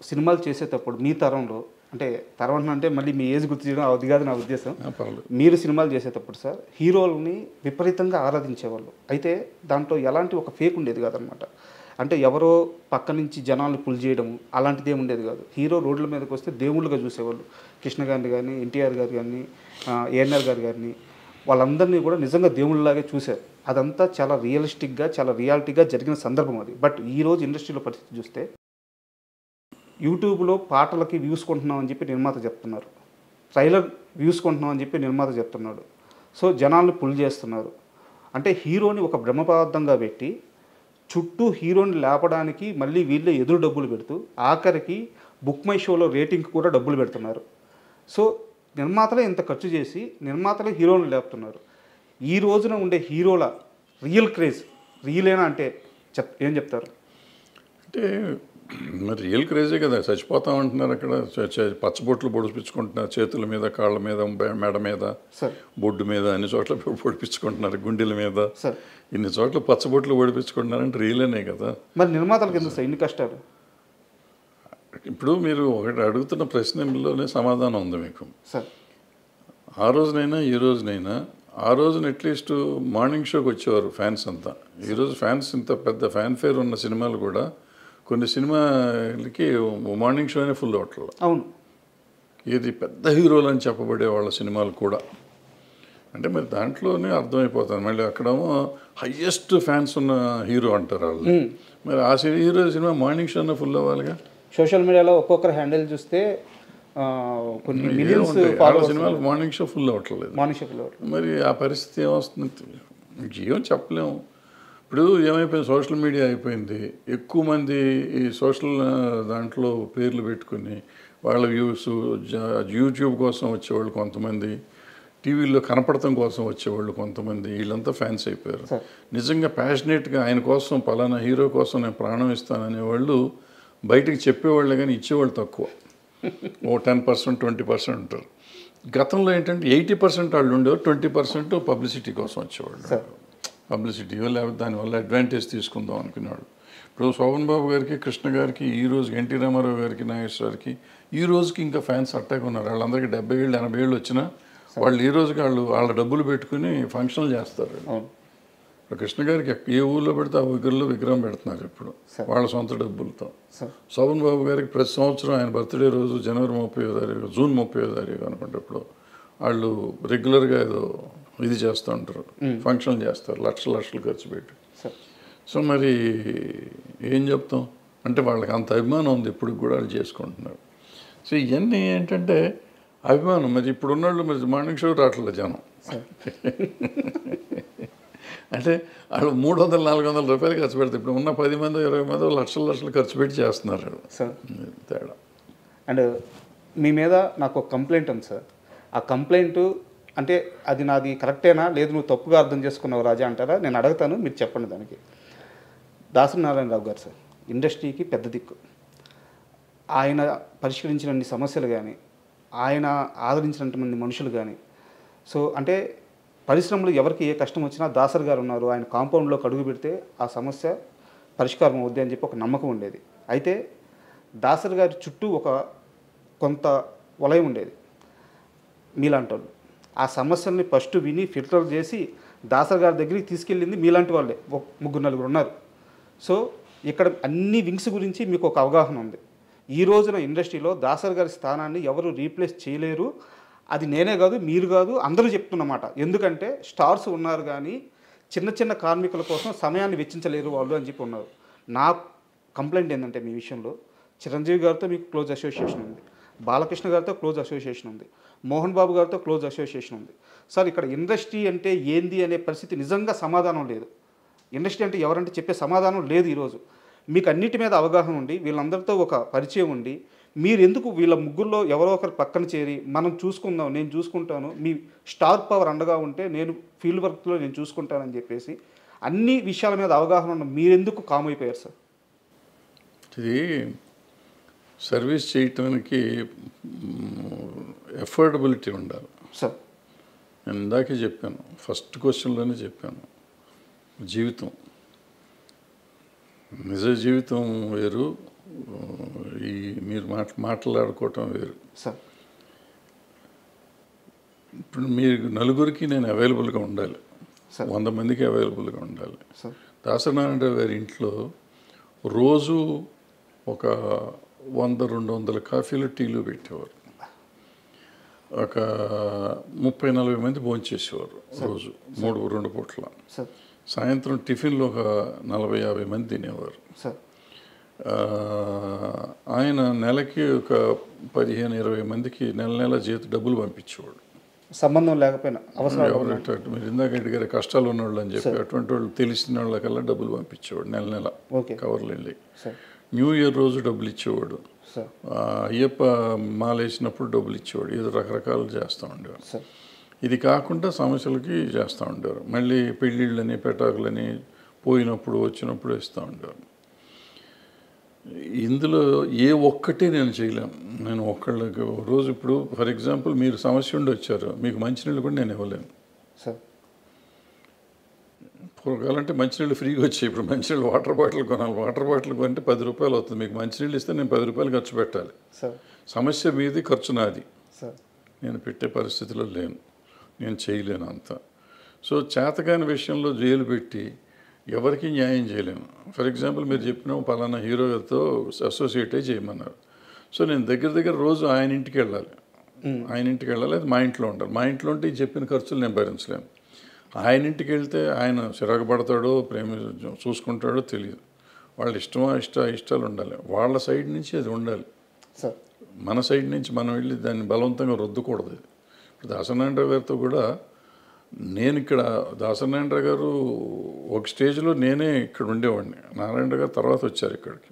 సినిమాలు చేసేటప్పుడు మీ తరంలో, అంటే తరం అంటే మళ్ళీ మీ ఏజ్ గుర్తు చేయడం అది కాదు నా ఉద్దేశం, మీరు సినిమాలు చేసేటప్పుడు సార్ హీరోలని విపరీతంగా ఆరాధించేవాళ్ళు. అయితే దాంట్లో ఎలాంటి ఒక ఫేక్ ఉండేది కాదనమాట. అంటే ఎవరో పక్క నుంచి జనాలను పుల్ చేయడము అలాంటిది ఏమి ఉండేది కాదు. హీరో రోడ్ల మీదకి వస్తే దేవుళ్ళుగా చూసేవాళ్ళు. కృష్ణ గారిని కానీ, ఎన్టీఆర్ గారు కానీ, ఏఎన్ఆర్ గారు కానీ, వాళ్ళందరినీ కూడా నిజంగా దేవుళ్ళలాగే చూశారు. అదంతా చాలా రియలిస్టిక్గా, చాలా రియాలిటీగా జరిగిన సందర్భం అది. బట్ ఈరోజు ఇండస్ట్రీలో పరిస్థితి చూస్తే యూట్యూబ్లో పాటలకి వ్యూస్ కొంటున్నామని చెప్పి నిర్మాత చెప్తున్నారు, ట్రైలర్ వ్యూస్ కొంటున్నామని చెప్పి నిర్మాత చెప్తున్నాడు. సో జనాల్ని పుల్ చేస్తున్నారు. అంటే హీరోని ఒక బ్రహ్మపదార్థంగా పెట్టి చుట్టూ హీరోని లేపడానికి మళ్ళీ వీళ్ళే ఎదురు డబ్బులు పెడుతూ ఆఖరికి బుక్ మై షోలో రేటింగ్కి కూడా డబ్బులు పెడుతున్నారు. సో నిర్మాతలే ఇంత ఖర్చు చేసి నిర్మాతలే హీరోలను లేపుతున్నారు. ఈ రోజున ఉండే హీరోల రియల్ క్రేజ్ రియలేనా అంటే ఏం చెప్తారు? అంటే మరి రియల్ క్రేజే కదా, చచ్చిపోతా ఉంటున్నారు అక్కడ, పచ్చబొట్లు పొడిపించుకుంటున్నారు చేతుల మీద, కాళ్ళ మీద, మెడ మీద, బొడ్డు మీద, అన్ని చోట్ల పొడిపించుకుంటున్నారు, గుండెల మీద, ఇన్ని చోట్ల పచ్చబొట్లు పొడిపించుకుంటున్నారంటే రియలేనే కదా. మరి నిర్మాతలకు ఎందుకు సార్ ఇన్ని కష్టాలు? ఇప్పుడు మీరు ఒకటి అడుగుతున్న ప్రశ్నలోనే సమాధానం ఉంది మీకు. ఆ రోజునైనా ఈ రోజునైనా, ఆ రోజున అట్లీస్ట్ మార్నింగ్ షోకి వచ్చేవారు ఫ్యాన్స్ అంతా. ఈరోజు ఫ్యాన్స్ ఇంత పెద్ద ఫ్యాన్ ఫేర్ ఉన్న సినిమాలు కూడా కొన్ని సినిమాలకి మార్నింగ్ షోనే ఫుల్ అవట్లేదు. అవును, ఇది పెద్ద హీరోలు అని చెప్పబడే వాళ్ళ సినిమాలు కూడా. అంటే మరి దాంట్లోనే అర్థమైపోతుంది. మళ్ళీ అక్కడేమో హయ్యెస్ట్ ఫ్యాన్స్ ఉన్న హీరో అంటారు వాళ్ళు. మరి ఆ హీరో సినిమా మార్నింగ్ షోనే ఫుల్ అవ్వాలిగా. సోషల్ మీడియాలో ఒక్కొక్కరు హ్యాండిల్ చూస్తే కొన్ని మిలియన్స్ సినిమాలు మార్నింగ్ షో ఫుల్ అవ్వట్లేదు. మరి ఆ పరిస్థితి ఏమొస్తుంది ఏం చెప్పలేము. ఇప్పుడు ఏమైపోయింది, సోషల్ మీడియా అయిపోయింది. ఎక్కువ మంది ఈ సోషల్ దాంట్లో పేర్లు పెట్టుకుని వాళ్ళ వ్యూస్, యూట్యూబ్ కోసం వచ్చేవాళ్ళు కొంతమంది, టీవీలో కనపడటం కోసం వచ్చేవాళ్ళు కొంతమంది, వీళ్ళంతా ఫ్యాన్స్ అయిపోయారు. నిజంగా ప్యాషనేట్గా ఆయన కోసం, పలానా హీరో కోసం నేను ప్రాణం ఇస్తాననేవాళ్ళు బయటకు చెప్పేవాళ్ళే కానీ ఇచ్చేవాళ్ళు తక్కువ. 10%, 20% ఉంటారు. గతంలో ఏంటంటే 80% వాళ్ళు ఉండేవారు, 20% పబ్లిసిటీ కోసం వచ్చేవాళ్ళు. పబ్లిసిటీ లేకపోతే దానివల్ల అడ్వాంటేజ్ తీసుకుందాం అనుకునేవాడు. ఇప్పుడు శోభన్ బాబు గారికి, కృష్ణ గారికి, ఈ రోజుకి ఎన్టీ రామారావు గారికి, నాగేశ్వరకి ఈ రోజుకి ఇంకా ఫ్యాన్స్ అట్టాగా ఉన్నారు. వాళ్ళందరికీ 70 ఏళ్ళు 80 ఏళ్ళు వచ్చినా వాళ్ళు ఈ రోజుకి వాళ్ళ డబ్బులు పెట్టుకుని ఫంక్షన్లు చేస్తారు. కృష్ణ గారికి ఏ ఊళ్ళో పెడితే ఆ ఊరిలో విగ్రహం పెడుతున్నారు ఇప్పుడు వాళ్ళ సొంత డబ్బులతో. శోభన్ బాబు గారికి ప్రతి సంవత్సరం ఆయన బర్త్డే రోజు జనవరి 30వ తారీఖు, జూన్ 30వ తారీఖు అనుకుంటే ఇప్పుడు వాళ్ళు రెగ్యులర్గా ఏదో ఇది చేస్తూ ఉంటారు, ఫంక్షన్లు చేస్తారు, లక్షలు ఖర్చు పెట్టి. సో మరి ఏం చెప్తాం అంటే వాళ్ళకి అంత అభిమానం ఉంది, ఇప్పుడు కూడా వాళ్ళు చేసుకుంటున్నారు. సో ఇవన్నీ ఏంటంటే అభిమానం. మరి ఇప్పుడు ఉన్నవాళ్ళు మరి మార్నింగ్ షో రావట్లేదు జనం. అంటే వాళ్ళు 300-400 రూపాయలు ఖర్చు పెడతారు. ఇప్పుడు ఉన్న 10 మంది 20 మంది లక్షలు ఖర్చు పెట్టి చేస్తున్నారు సార్. తేడా. అండ్ మీ మీద నాకు ఒక కంప్లైంట్ ఉంది సార్. ఆ కంప్లైంట్ అంటే అది నాది కరెక్టేనా, లేదు నువ్వు తప్పుగా అర్థం చేసుకున్నావు రాజా అంటారా? నేను అడుగుతాను, మీరు చెప్పండి దానికి. దాసరి నారాయణరావు గారు సార్ ఇండస్ట్రీకి పెద్ద దిక్కు. ఆయన పరిష్కరించినన్ని సమస్యలు కానీ, ఆయన ఆదరించినటువంటి మనుషులు కానీ, సో అంటే పరిశ్రమలు ఎవరికి ఏ కష్టం వచ్చినా దాసరి గారు ఉన్నారు, ఆయన కాంపౌండ్లోకి అడుగు పెడితే ఆ సమస్య పరిష్కారం అవుద్ది అని చెప్పి ఒక నమ్మకం ఉండేది. అయితే దాసరి గారి చుట్టూ కొంత వలయం ఉండేది మీలాంటి వాళ్ళు. ఆ సమస్యల్ని ఫస్ట్ విని ఫిల్టర్ చేసి దాసరి గారి దగ్గరికి తీసుకెళ్ళింది మీలాంటి వాళ్ళే, 3-4 ఉన్నారు. సో ఇక్కడ అన్ని వింగ్స్ గురించి మీకు ఒక అవగాహన ఉంది. ఈ రోజున ఇండస్ట్రీలో దాసరి గారి స్థానాన్ని ఎవరు రీప్లేస్ చేయలేరు. అది నేనే కాదు, మీరు కాదు, అందరూ చెప్తున్నమాట. ఎందుకంటే స్టార్స్ ఉన్నారు కానీ చిన్న కార్మికుల కోసం సమయాన్ని వెచ్చించలేరు వాళ్ళు అని చెప్పి ఉన్నారు. నా కంప్లైంట్ ఏంటంటే మీ విషయంలో చిరంజీవి గారితో మీకు క్లోజ్ అసోసియేషన్ ఉంది, బాలకృష్ణ గారితో క్లోజ్ అసోసియేషన్ ఉంది, మోహన్ బాబు గారితో క్లోజ్ అసోసియేషన్ ఉంది. సార్ ఇక్కడ ఇండస్ట్రీ అంటే ఏంది అనే పరిస్థితి నిజంగా సమాధానం లేదు. ఇండస్ట్రీ అంటే ఎవరంటే చెప్పే సమాధానం లేదు. ఈరోజు మీకు అన్నిటి మీద అవగాహన ఉండి వీళ్ళందరితో ఒక పరిచయం ఉండి మీరు ఎందుకు వీళ్ళ ముగ్గురులో ఎవరో ఒకరు పక్కన చేరి మనం చూసుకుందాం, నేను చూసుకుంటాను, మీ స్టార్ పవర్ అండగా ఉంటే నేను ఫీల్డ్ వర్క్లో నేను చూసుకుంటానని చెప్పేసి అన్ని విషయాల మీద అవగాహన ఉన్న మీరెందుకు కామ్ అయిపోయారు సార్? ఇది సర్వీస్ చేయటానికి ఎఫోర్డబిలిటీ ఉండాలి సార్. నేను ఇందాకే చెప్పాను, ఫస్ట్ క్వశ్చన్లోనే చెప్పాను, జీవితం నిజ జీవితం వేరు, ఈ మీరు మాట్లాడుకోవటం వేరు సార్. ఇప్పుడు మీరు నలుగురికి నేను అవైలబుల్గా ఉండాలి, 100 మందికి అవైలబుల్గా ఉండాలి. దాసరి నారాయణరావు గారి ఇంట్లో రోజు ఒక 100-200 కాఫీలు టీలు పెట్టేవారు. ఒక 30-40 మంది భోంచేసేవారు రోజు, 2 పూట్ల. సాయంత్రం టిఫిన్లో ఒక 40-50 మంది తినేవారు. ఆయన నెలకి ఒక 15-20 మందికి నెల జీతం డబ్బులు పంపించేవాడు, సంబంధం లేకపోయినా. మీరు ఇందాక అడిగారు కష్టాలు ఉన్నవాళ్ళు అని చెప్పి, అటువంటి వాళ్ళు తెలిసిన వాళ్ళకల్లా డబ్బులు పంపించేవాడు నెల కవర్లు వెళ్ళి. న్యూ ఇయర్ రోజు డబ్బులు ఇచ్చేవాడు, సార్ అయ్యప్ప మాల వేసినప్పుడు డబ్బులు ఇచ్చేవాడు, ఏదో రకరకాలు చేస్తూ ఉండేవారు. సార్ ఇది కాకుండా సమస్యలకి చేస్తూ ఉండేవారు. మళ్ళీ పెళ్ళిళ్ళని పెటాకులని పోయినప్పుడు వచ్చినప్పుడు ఇస్తూ ఉండేవారు. ఇందులో ఏ ఒక్కటి నేను చేయలేను. నేను ఒక్కళ్ళకి రోజు ఇప్పుడు ఫర్ ఎగ్జాంపుల్ మీరు సమస్య ఉండి వచ్చారు, మీకు మంచినీళ్ళు కూడా నేను ఇవ్వలేను సార్. పూర్వకాలంటే మంచినీళ్ళు ఫ్రీగా వచ్చాయి. ఇప్పుడు మంచినీళ్ళు వాటర్ బాటిల్ కొనాలి. వాటర్ బాటిల్ కొంటే 10 రూపాయలు అవుతుంది. మీకు మంచినీళ్ళు ఇస్తే నేను 10 రూపాయలు ఖర్చు పెట్టాలి. సార్ సమస్య మీది, ఖర్చు నాది. సార్ నేను పెట్టే పరిస్థితిలో లేను, నేను చేయలేను అంత. సో చేతకాని విషయంలో జైలు పెట్టి ఎవరికి న్యాయం చేయలేను. ఫర్ ఎగ్జాంపుల్ మీరు చెప్పిన పలానా హీరో గారితో అసోసియేట్ అయ్యి చేయమన్నారు. సో నేను దగ్గర రోజు ఆయన ఇంటికి వెళ్ళాలి, అది మా ఇంట్లో ఉండాలి. మా ఇంట్లో ఉంటే ఈ చెప్పిన ఖర్చులు నేను భరించలేను. ఆయన ఇంటికి వెళ్తే ఆయన చిరాకు పడతాడో ప్రేమ చూసుకుంటాడో తెలియదు. వాళ్ళ ఇష్టాలు ఉండాలి, వాళ్ళ సైడ్ నుంచి అది ఉండాలి. సార్ మన సైడ్ నుంచి మనం వెళ్ళి దాన్ని బలవంతంగా రుద్దకూడదు. ఇప్పుడు దాసనారాయణరావు గారితో కూడా నేను ఇక్కడ దాసనారాయణరావు గారు ఒక స్టేజ్లో నేనే ఇక్కడ ఉండేవాడిని, నారాయణరావు గారు తర్వాత వచ్చారు ఇక్కడికి.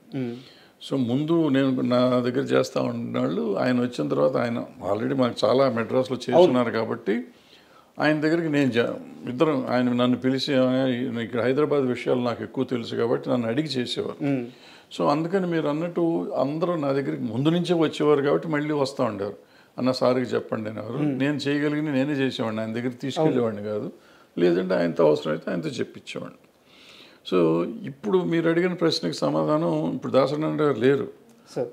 సో ముందు నేను నా దగ్గర చేస్తూ ఉన్నవాళ్ళు ఆయన వచ్చిన తర్వాత ఆయన ఆల్రెడీ మాకు చాలా మెడ్రాస్లో చేస్తున్నారు కాబట్టి ఆయన దగ్గరికి నేను ఇద్దరం ఆయన నన్ను పిలిచి ఇక్కడ హైదరాబాద్ విషయాలు నాకు ఎక్కువ తెలుసు కాబట్టి నన్ను అడిగి చేసేవారు. సో అందుకని మీరు అన్నట్టు అందరూ నా దగ్గరికి ముందు నుంచే వచ్చేవారు కాబట్టి మళ్ళీ వస్తూ ఉండేవారు. అన్న సార్కి చెప్పండి అనేవారు. నేను చేయగలిగిన నేనే చేసేవాడిని, ఆయన దగ్గరికి తీసుకెళ్ళేవాడిని కాదు. లేదంటే ఆయనతో అవసరం అయితే ఆయనతో చెప్పించేవాడిని. సో ఇప్పుడు మీరు అడిగిన ప్రశ్నకి సమాధానం, ఇప్పుడు దాసనారాయణ గారు లేరు,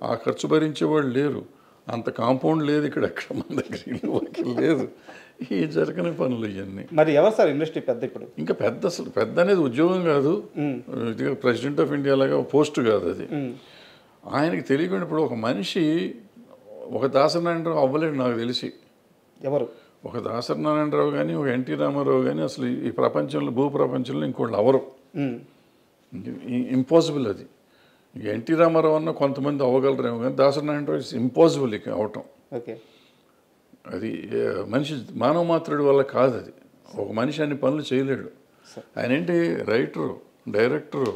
ఆ ఖర్చు భరించేవాళ్ళు లేరు, అంత కాంపౌండ్ లేదు ఇక్కడ, ఎక్కడ మన దగ్గర లేదు. ఈ జరగని పనులు ఇవన్నీ. మరి ఎవరు సార్ ఇండస్ట్రీ పెద్ద ఇప్పుడు? ఇంకా అసలు పెద్ద అనేది ఉద్యోగం కాదు, ఇది ప్రెసిడెంట్ ఆఫ్ ఇండియా లాగా పోస్ట్ కాదు అది. ఆయనకి తెలియకుండా ఇప్పుడు ఒక మనిషి ఒక దాసనారాయణరావు అవ్వలేడు నాకు తెలిసి. ఎవరు? ఒక దాసనారాయణరావు కానీ ఒక ఎన్టీ రామారావు కానీ అసలు ఈ ప్రపంచంలో భూప్రపంచంలో ఇంకోళ్ళు అవరు, ఇంపాసిబుల్ అది. ఎన్టీ రామారావు అన్న కొంతమంది అవ్వగలరేమో కానీ దాసనారాయణరావు ఇట్స్ ఇంపాసిబుల్ ఇక అవటం. ఓకే, అది మనిషి మానవ మాత్రుడి వల్ల కాదు. అది ఒక మనిషి అన్ని పనులు చేయలేడు. ఆయన ఏంటి writer, director,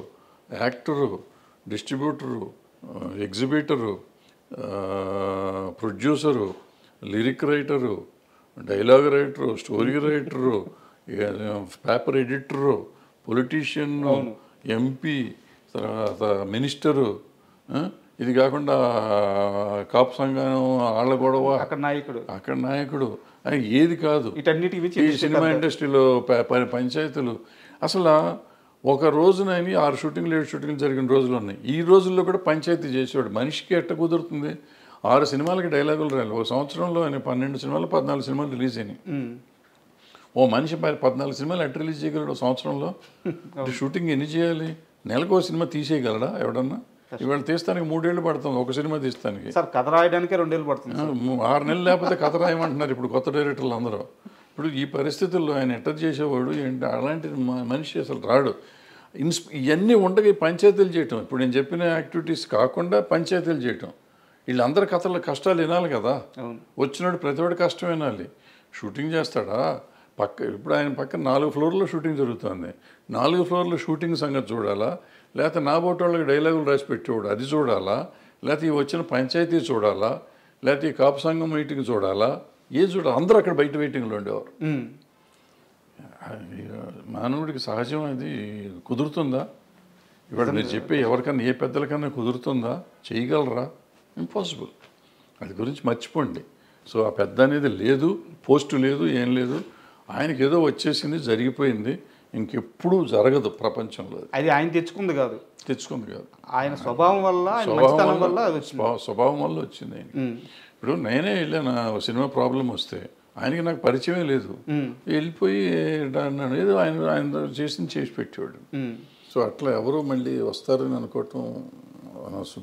actor, distributor, exhibitor, producer, lyric writer, dialogue writer, story writer, paper editor, politician, MP, తర్వాత మినిస్టరు, ఇది కాకుండా కాపు సంఘం ఆళ్ళ గొడవ, అక్కడ నాయకుడు ఏది కాదు. ఈ సినిమా ఇండస్ట్రీలో పంచాయతీలు అసలు ఒక రోజునని 6 షూటింగ్లు 7 షూటింగ్లు జరిగిన రోజులు ఉన్నాయి. ఈ రోజుల్లో కూడా పంచాయతీ చేసేవాడు. మనిషికి ఎట్ట కుదురుతుంది? 6 సినిమాలకి డైలాగులు రాయాలి. ఒక సంవత్సరంలో ఆయన 12 సినిమాలు 14 సినిమాలు రిలీజ్ అయినాయి. ఓ మనిషి 14 సినిమాలు ఎట్ట రిలీజ్ చేయగలడు సంవత్సరంలో? షూటింగ్ ఎన్ని చేయాలి? నెలకు ఒక సినిమా తీసేయగలడా ఎవడన్నా? ఇవాళ తీస్తానికి 3 ఏళ్ళు పడుతుంది ఒక సినిమా తీస్తానికి. సార్ కథ రాయడానికే 2 ఏళ్ళు పడుతుంది. 6 నెలలు లేకపోతే కథ రాయమంటున్నారు ఇప్పుడు కొత్త డైరెక్టర్లు అందరూ. ఇప్పుడు ఈ పరిస్థితుల్లో ఆయన ఎట్ట చేసేవాడు ఏంటి? అలాంటి మనిషి అసలు రాడు. ఇవన్నీ ఉండగా పంచాయతీలు చేయటం, ఇప్పుడు నేను చెప్పిన యాక్టివిటీస్ కాకుండా పంచాయతీలు చేయటం, వీళ్ళందరి కష్టాలు వినాలి కదా. వచ్చినాడు ప్రతివాడు కష్టం వినాలి. షూటింగ్ చేస్తాడా? ఇప్పుడు ఆయన పక్కన 4 ఫ్లోర్లో షూటింగ్ జరుగుతుంది. 4 ఫ్లోర్లో షూటింగ్ సంగతి చూడాలా? లేకపోతే నా బోటి వాళ్ళకి డైలాగులు రాసి పెట్టేవాడు అది చూడాలా? లేకపోతే ఈ వచ్చిన పంచాయతీ చూడాలా? లేకపోతే ఈ కాపు సంఘం మీటింగ్ చూడాలా? ఏది చూడాలి? అందరూ అక్కడ బయట వెయిటింగ్లో ఉండేవారు. మానవుడికి సహజం అది కుదురుతుందా? ఇవాళ మీరు చెప్పే ఎవరికన్నా ఏ పెద్దలకన్నా కుదురుతుందా? చేయగలరా? ఇంపాసిబుల్. అది గురించి మర్చిపోండి. సో ఆ పెద్ద అనేది లేదు, పోస్టు లేదు, ఏం లేదు. ఆయనకి ఏదో వచ్చేసింది, జరిగిపోయింది, ఇంకెప్పుడు జరగదు ప్రపంచంలో. అది ఆయన తెచ్చుకుంది కాదు, ఆయన స్వభావం వల్ల స్వభావం వల్ల వచ్చింది ఆయన. ఇప్పుడు నేనే వెళ్ళాను సినిమా ప్రాబ్లం వస్తే, ఆయనకి నాకు పరిచయమే లేదు, వెళ్ళిపోయి అన్నాడు ఏదో ఆయన చేసి పెట్టేవాడు. సో అట్లా ఎవరు మళ్ళీ వస్తారని అనుకోవటం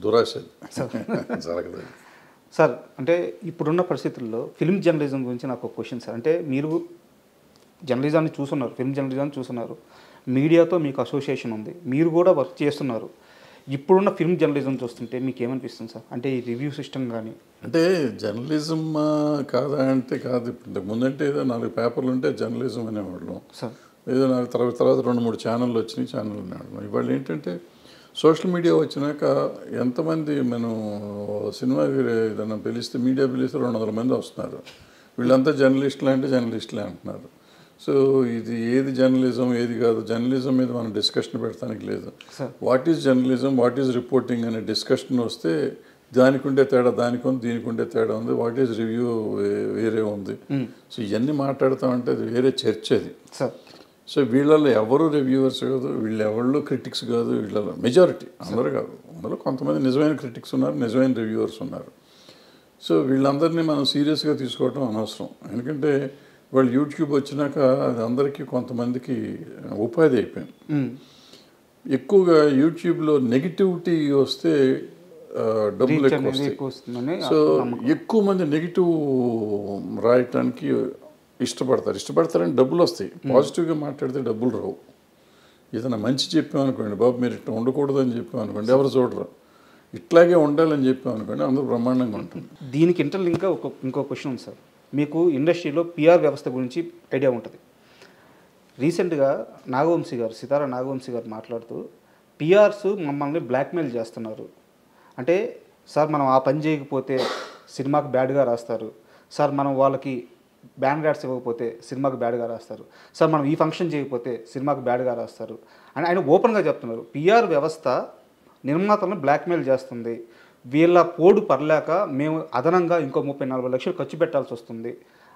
దురాశ, జరగదు. సార్ అంటే ఇప్పుడున్న పరిస్థితుల్లో ఫిల్మ్ జర్నలిజం గురించి నాకు ఒక క్వశ్చన్ సార్. అంటే మీరు జర్నలిజాన్ని చూస్తున్నారు, ఫిల్మ్ జర్నలిజాన్ని చూస్తున్నారు, మీడియాతో మీకు అసోసియేషన్ ఉంది, మీరు కూడా వర్క్ చేస్తున్నారు. ఇప్పుడున్న ఫిల్మ్ జర్నలిజం చూస్తుంటే మీకు ఏమనిపిస్తుంది సార్? అంటే ఈ రివ్యూ సిస్టమ్ కానీ, అంటే జర్నలిజం కాదా అంటే కాదు. ఇంతకు ముందంటే ఏదో 4 పేపర్లు ఉంటే జర్నలిజం అనేవాళ్ళం సార్. ఏదో నాకు తర్వాత 2-3 ఛానళ్ళు వచ్చినాయి, ఛానల్ అనేవాళ్ళం. ఇవాళ ఏంటంటే సోషల్ మీడియా వచ్చినాక ఎంతమంది మనం సినిమా ఏదైనా పిలిస్తే మీడియా పిలిస్తే 200 మంది వస్తున్నారు. వీళ్ళంతా జర్నలిస్టులు అంటే జర్నలిస్టులే అంటున్నారు. సో ఇది ఏది జర్నలిజం ఏది కాదు, జర్నలిజం మీద మనం డిస్కషన్ పెడతానికి లేదు. What is journalism, what is reporting అనే డిస్కషన్ వస్తే దానికి ఉండే తేడా దానికి ఉంది, దీనికి ఉండే తేడా ఉంది, వాట్ ఈజ్ రివ్యూ వేరే ఉంది. సో ఇవన్నీ మాట్లాడుతామంటే అది వేరే చర్చ అది. సో వీళ్ళలో ఎవరు రివ్యూవర్స్ కాదు, వీళ్ళు ఎవరు క్రిటిక్స్ కాదు, వీళ్ళలో మెజారిటీ అందరూ కాదు, అందులో కొంతమంది నిజమైన క్రిటిక్స్ ఉన్నారు, నిజమైన రివ్యూవర్స్ ఉన్నారు. సో వీళ్ళందరినీ మనం సీరియస్గా తీసుకోవటం అనవసరం. ఎందుకంటే వాళ్ళు యూట్యూబ్ వచ్చినాక అది అందరికీ కొంతమందికి ఉపాధి అయిపోయింది. ఎక్కువగా యూట్యూబ్లో నెగిటివిటీ వస్తే డబ్బులు ఎక్కువ వస్తాయి. సో ఎక్కువ మంది నెగిటివ్ రాయటానికి ఇష్టపడతారని డబ్బులు వస్తాయి. పాజిటివ్గా మాట్లాడితే డబ్బులు రావు. ఏదైనా మంచి చెప్పామనుకోండి, బాబు మీరు ఇట్లా ఉండకూడదు అని చెప్పామనుకోండి, ఎవరు చూడరు. ఇట్లాగే ఉండాలని చెప్పామనుకోండి, అందరూ బ్రహ్మాండంగా ఉంటుంది. దీనికి ఇంటర్లింక్గా ఇంకో క్వశ్చన్ ఉంది సార్. మీకు ఇండస్ట్రీలో పిఆర్ వ్యవస్థ గురించి ఐడియా ఉంటుంది. రీసెంట్గా సితారా నాగవంశీ గారు మాట్లాడుతూ పిఆర్స్ మమ్మల్ని బ్లాక్మెయిల్ చేస్తున్నారు. అంటే సార్ మనం ఆ పని చేయకపోతే సినిమాకి బ్యాడ్గా రాస్తారు, సార్ మనం వాళ్ళకి బ్యాన్ కార్డ్స్ ఇవ్వకపోతే సినిమాకి బ్యాడ్గా రాస్తారు, సార్ మనం ఈ ఫంక్షన్ చేయకపోతే సినిమాకి బ్యాడ్గా రాస్తారు అని ఆయన ఓపెన్గా చెప్తున్నారు. పిఆర్ వ్యవస్థ నిర్మాతలను బ్లాక్మెయిల్ చేస్తుంది, వీళ్ళ పోడు పర్లేక మేము అదనంగా ఇంకో 30-40 లక్షలు ఖర్చు పెట్టాల్సి వస్తుంది.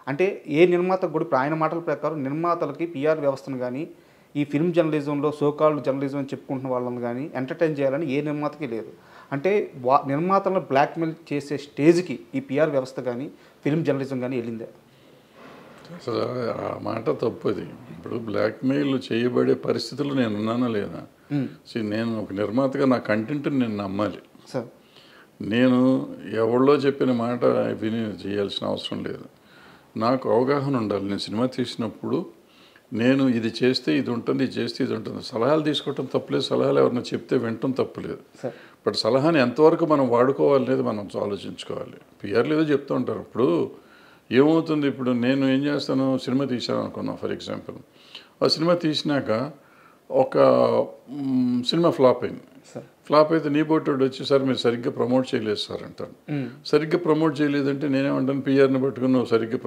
అంటే ఏ నిర్మాతకు కూడా ఆయన మాటల ప్రకారం నిర్మాతలకి పిఆర్ వ్యవస్థను కానీ ఈ ఫిల్మ్ జర్నలిజంలో సోకాల్డ్ జర్నలిజం అని చెప్పుకుంటున్న వాళ్ళని కానీ ఎంటర్టైన్ చేయాలని ఏ నిర్మాతకి లేదు. అంటే నిర్మాతలను బ్లాక్మెయిల్ చేసే స్టేజ్కి ఈ పిఆర్ వ్యవస్థ కానీ ఫిల్మ్ జర్నలిజం కానీ వెళ్ళిందే? అసలు ఆ మాట తప్పది. ఇప్పుడు బ్లాక్మెయిల్ చేయబడే పరిస్థితులు నేను ఉన్నానా లేదా? నేను ఒక నిర్మాతగా నా కంటెంట్ని నేను నమ్మాలి. నేను ఎవరిలో చెప్పిన మాట విని చేయాల్సిన అవసరం లేదు. నాకు అవగాహన ఉండాలి. నేను సినిమా తీసినప్పుడు నేను ఇది చేస్తే ఇది ఉంటుంది, ఇది చేస్తే ఇది ఉంటుంది. సలహాలు తీసుకోవటం తప్పులేదు, సలహాలు ఎవరైనా చెప్తే వినటం తప్పులేదు. బట్ సలహాని ఎంతవరకు మనం వాడుకోవాలి అనేది మనం ఆలోచించుకోవాలి. పిఆర్లు ఏదో చెప్తూ ఉంటారు. ఇప్పుడు ఏమవుతుంది, ఇప్పుడు నేను ఏం చేస్తాను, సినిమా తీశాను అనుకున్నాను ఫర్ ఎగ్జాంపుల్. ఆ సినిమా తీసినాక ఒక సినిమా ఫ్లాప్ అయింది. ఫ్లాప్ అయితే నీ బోటోడు వచ్చి సార్ మీరు సరిగ్గా ప్రమోట్ చేయలేదు సార్ అంటాను. సరిగ్గా ప్రమోట్ చేయలేదంటే నేనేమంటాను, పిఆర్ని పట్టుకుని నువ్వు సరిగ్గా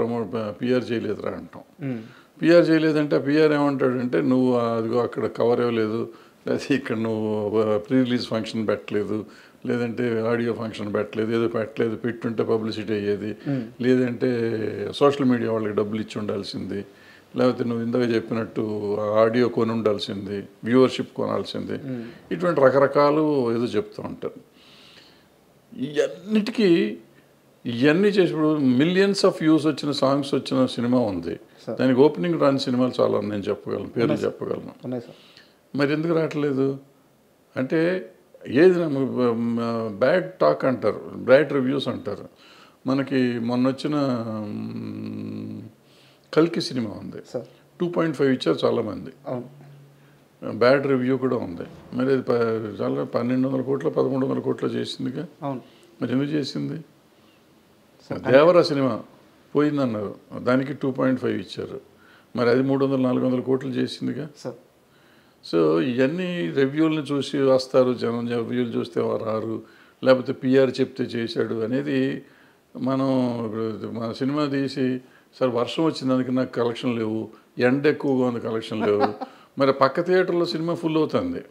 పిఆర్ చేయలేదురా అంటాం. పిఆర్ చేయలేదంటే ఆ పిఆర్ ఏమంటాడంటే నువ్వు అదిగో అక్కడ కవర్ ఇవ్వలేదు, లేదా ఇక్కడ నువ్వు ప్రీ రిలీజ్ ఫంక్షన్ పెట్టలేదు, లేదంటే ఆడియో ఫంక్షన్ పెట్టలేదు, ఏదో పెట్టలేదు, పెట్టుంటే పబ్లిసిటీ అయ్యేది, లేదంటే సోషల్ మీడియా వాళ్ళకి డబ్బులు ఇచ్చి ఉండాల్సింది, లేకపోతే నువ్వు ఇందాక చెప్పినట్టు ఆడియో కొని ఉండాల్సింది, వ్యూవర్షిప్ కొనాల్సింది, ఇటువంటి రకరకాలు ఏదో చెప్తూ ఉంటారు. ఇవన్నీ చేసినప్పుడు మిలియన్స్ ఆఫ్ వ్యూస్ వచ్చిన సాంగ్స్ వచ్చిన సినిమా ఉంది, దానికి ఓపెనింగ్ రాని సినిమాలు చాలా నేను చెప్పగలను, పేర్లు చెప్పగలను. మరి ఎందుకు రావట్లేదు అంటే ఏది బ్యాడ్ టాక్ అంటారు, బ్యాడ్ రివ్యూస్ అంటారు. మనకి మొన్న వచ్చిన కల్కి సినిమా ఉంది, 2.5 ఇచ్చారు చాలామంది, బ్యాడ్ రివ్యూ కూడా ఉంది. మరి అది చాలా 1200 కోట్లు 1300 కోట్లు చేసిందిగా. మరి ఎందుకు చేసింది? దేవరా సినిమా పోయిందన్నారు, దానికి 2.5 ఇచ్చారు, మరి అది 300-400 కోట్లు చేసిందిగా. సో ఇవన్నీ రివ్యూలను చూసి వస్తారు జనం, రివ్యూలు చూస్తే రారు, లేకపోతే పిఆర్ చెప్తే చేశాడు అనేది. మనం మన సినిమా తీసి సార్ వర్షం వచ్చినందుకు నాకు కలెక్షన్ లేవు, ఎండ ఎక్కువగా ఉంది కలెక్షన్ లేవు, మరి పక్క థియేటర్లో సినిమా ఫుల్ అవుతుంది,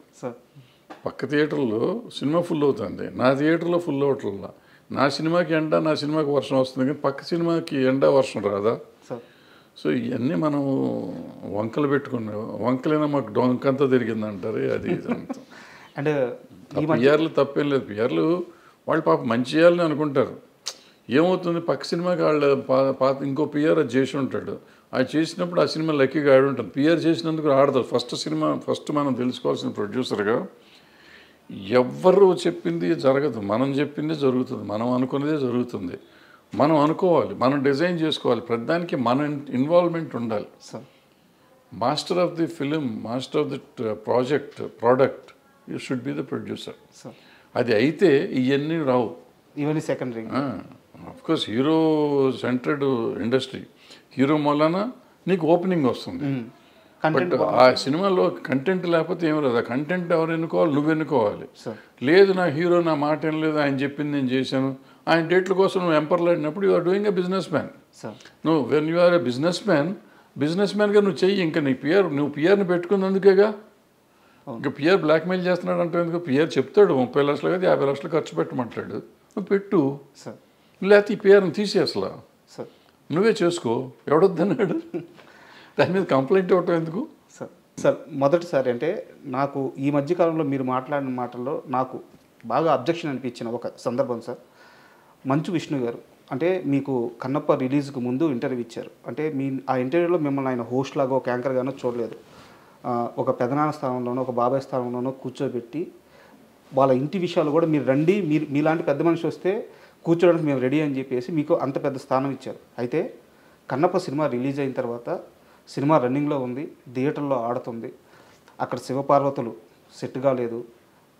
పక్క థియేటర్లో సినిమా ఫుల్ అవుతుంది, నా థియేటర్లో ఫుల్ అవట్లా. నా సినిమాకి ఎండ, నా సినిమాకి వర్షం వస్తుంది, కానీ పక్క సినిమాకి ఎండ వర్షం రాదా? సో ఇవన్నీ మనం వంకలు పెట్టుకున్నాం, వంకలైనా మాకు డొంకంతా తిరిగింది అంటారు. అది అంటే పిఆర్లు తప్పేం లేదు, పిఆర్లు వాళ్ళు పాప మంచి చేయాలని అనుకుంటారు. ఏమవుతుంది, పక్క సినిమాకి వాళ్ళు పాత ఇంకో పిఆర్ అది చేసి ఉంటాడు, అది చేసినప్పుడు ఆ సినిమా లక్కీగా ఆడి ఉంటుంది. పిఆర్ చేసినందుకు ఆడతారు. ఫస్ట్ మనం తెలుసుకోవాల్సిన ప్రొడ్యూసర్గా ఎవ్వరు చెప్పింది జరగదు, మనం చెప్పిందే జరుగుతుంది, మనం అనుకునేదే జరుగుతుంది. మనం అనుకోవాలి, మనం డిజైన్ చేసుకోవాలి, ప్రతిదానికి మన ఇన్వాల్వ్మెంట్ ఉండాలి. Master of the film, master of the product you should be the producer. అది అయితే ఇవన్నీ రావు, ఇవన్నీ secondary. Of course hero centred industry, hero మూలన నీకు ఓపెనింగ్ వస్తుంది. బట్ ఆ సినిమాలో కంటెంట్ లేకపోతే ఏం లేదు. ఆ కంటెంట్ ఎవరు ఎన్నుకోవాలి, నువ్వు ఎన్నుకోవాలి. లేదు నా హీరో నా మాట ఏం లేదు, ఆయన చెప్పింది నేను చేశాను, ఆయన డేట్ల కోసం నువ్వు ఎంపర్లాడినప్పుడు you are doing a businessman. నువ్వు when you are a business మ్యాన్గా నువ్వు చెయ్యి. ఇంకా నీ నువ్వు పిఆర్ని పెట్టుకున్నందుకేగా. ఇంకా పిఆర్ బ్లాక్మెయిల్ చేస్తున్నాడు అంటే ఎందుకు? పిఆర్ చెప్తాడు 30 లక్షలు కదా 50 లక్షలు ఖర్చు పెట్టమంటాడు, నువ్వు పెట్టు. లేకపోతే ఈ పిఆర్ని తీసి అసలు నువ్వే చేసుకో, ఎవడొద్దన్నాడు? దాని మీద కంప్లైంట్ ఇవ్వటం ఎందుకు? సార్ మొదటిసారి అంటే నాకు ఈ మధ్యకాలంలో మీరు మాట్లాడిన మాటల్లో నాకు బాగా అబ్జెక్షన్ అనిపించిన ఒక సందర్భం సార్. మంచు విష్ణు గారు అంటే మీకు కన్నప్ప రిలీజ్కి ముందు ఇంటర్వ్యూ ఇచ్చారు. అంటే ఆ ఇంటర్వ్యూలో మిమ్మల్ని ఆయన హోస్ట్ లాగా ఒక యాంకర్ గానో చూడలేదు. ఒక పెదనాన్న స్థానంలోనో ఒక బాబాయ్ స్థానంలోనో కూర్చోబెట్టి వాళ్ళ ఇంటి విషయాలు కూడా మీరు రండి, మీలాంటి పెద్ద మనిషి వస్తే కూర్చోడానికి మేము రెడీ అని చెప్పేసి మీకు అంత పెద్ద స్థానం ఇచ్చారు. అయితే కన్నప్ప సినిమా రిలీజ్ అయిన తర్వాత సినిమా రన్నింగ్లో ఉంది, థియేటర్లో ఆడుతుంది, అక్కడ శివపార్వతులు సెట్ కాలేదు,